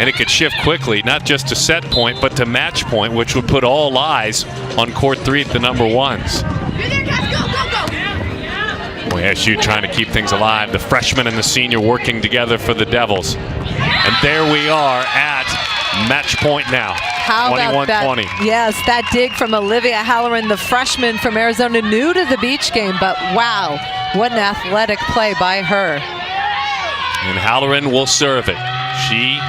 And it could shift quickly, not just to set point, but to match point, which would put all eyes on court 3 at the number 1s. Boy, ASU trying to keep things alive. The freshman and the senior working together for the Devils. And there we are at match point now. How about that? 21-20. Yes, that dig from Olivia Halloran, the freshman from Arizona, new to the beach game, but wow, what an athletic play by her. And Halloran will serve it. She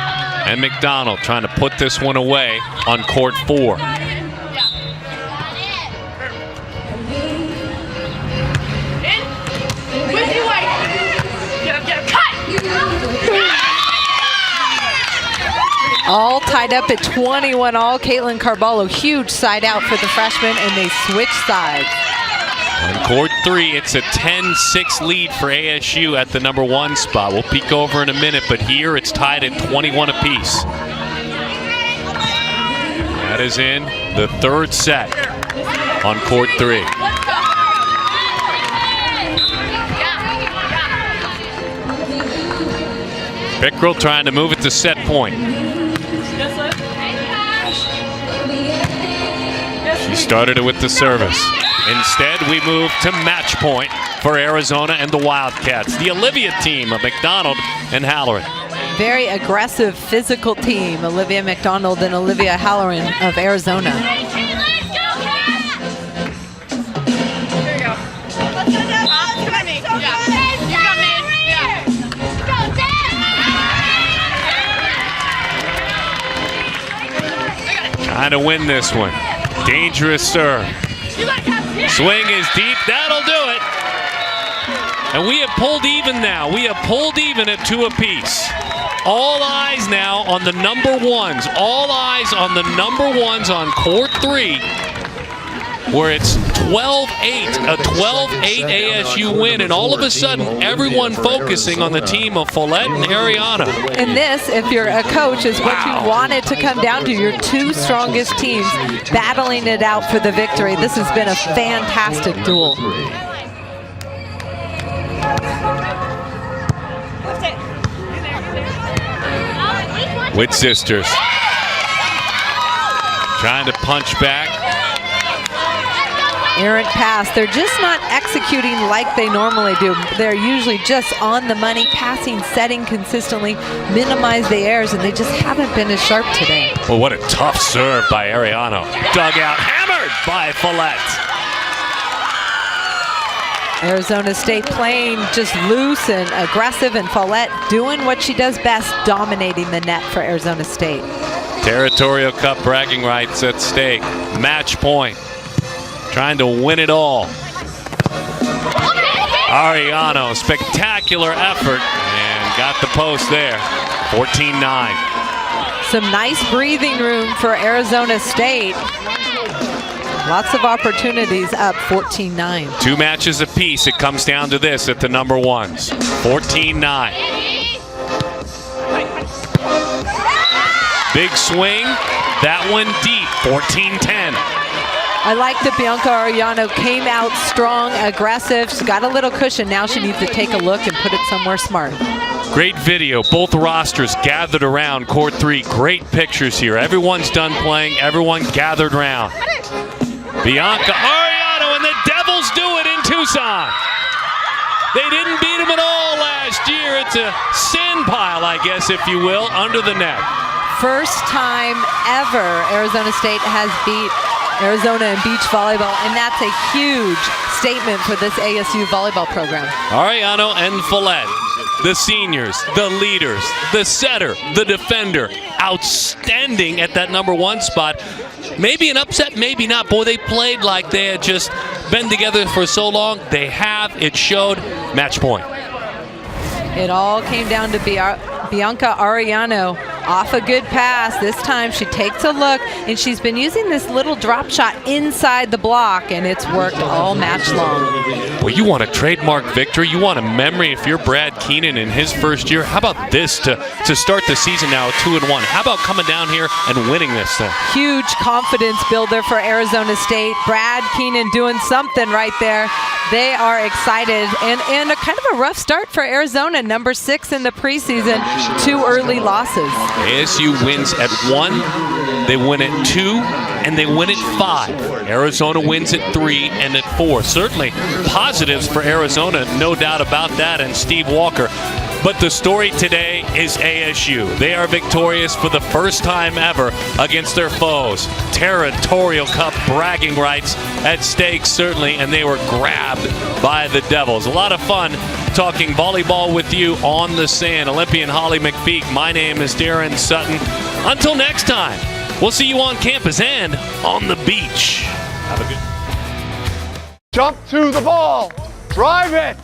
and McDonald trying to put this one away on court 4. All tied up at 21 all. Caitlin Carballo, huge side out for the freshman, and they switch sides. On court 3, it's a 10-6 lead for ASU at the number 1 spot. We'll peek over in a minute, but here it's tied at 21 apiece. That is in the third set on court 3. Pickrell trying to move it to set point. She started it with the service. Instead, we move to match point for Arizona and the Wildcats. The Olivia team of McDonald and Halloran. Very aggressive, physical team, Olivia McDonald and Olivia Halloran of Arizona. Trying to win this one. Dangerous serve. Swing is deep. That'll do it. And we have pulled even now. We have pulled even at 2 apiece. All eyes now on the number 1s. All eyes on the number 1s on court 3, where it's 12-8, a 12-8 ASU win, and all of a sudden everyone focusing on the team of Follett and Ariana. And this, if you're a coach, is what you want it to come down to. Your 2 strongest teams battling it out for the victory. This has been a fantastic duel. With sisters trying to punch back. Errant pass. They're just not executing like they normally do. They're usually just on the money, passing, setting consistently, minimize the errors, and they just haven't been as sharp today. Well, what a tough serve by Ariano. Dug out, hammered by Follett. Arizona State playing just loose and aggressive, and Follett doing what she does best, dominating the net for Arizona State. Territorial Cup bragging rights at stake. Match point. Trying to win it all. Ariano, spectacular effort, and got the post there. 14-9. Some nice breathing room for Arizona State. Lots of opportunities up, 14-9. 2 matches apiece. It comes down to this at the number 1s. 14-9. Big swing. That one deep. 14-10. I like that Bianca Arellano came out strong, aggressive. She's got a little cushion. Now she needs to take a look and put it somewhere smart. Great video. Both rosters gathered around court 3. Great pictures here. Everyone's done playing. Everyone gathered around. Bianca Arellano and the Devils do it in Tucson. They didn't beat them at all last year. It's a sand pile, I guess, if you will, under the net. First time ever Arizona State has beat Arizona in beach volleyball, and that's a huge statement for this ASU volleyball program. Arellano and Follett, the seniors, the leaders, the setter, the defender, outstanding at that number 1 spot. Maybe an upset, maybe not. Boy, they played like they had just been together for so long. They have. It showed. Match point. It all came down to Bianca Arellano off a good pass. This time she takes a look, and she's been using this little drop shot inside the block, and it's worked all match long. Well, you want a trademark victory. You want a memory if you're Brad Keenan in his first year. How about this to start the season now 2-1? How about coming down here and winning this thing? Huge confidence builder for Arizona State. Brad Keenan doing something right there. They are excited, and a kind of a rough start for Arizona. Number 6 in the preseason, 2 early losses. ASU wins at 1, they win at 2, and they win at 5. Arizona wins at 3 and at 4. Certainly positives for Arizona, no doubt about that, and Steve Walker. But the story today is ASU. They are victorious for the first time ever against their foes. Territorial Cup bragging rights at stake, certainly, and they were grabbed by the Devils. A lot of fun talking volleyball with you on the sand. Olympian Holly McPeak, my name is Darren Sutton. Until next time, we'll see you on campus and on the beach. Have a good jump to the ball. Drive it.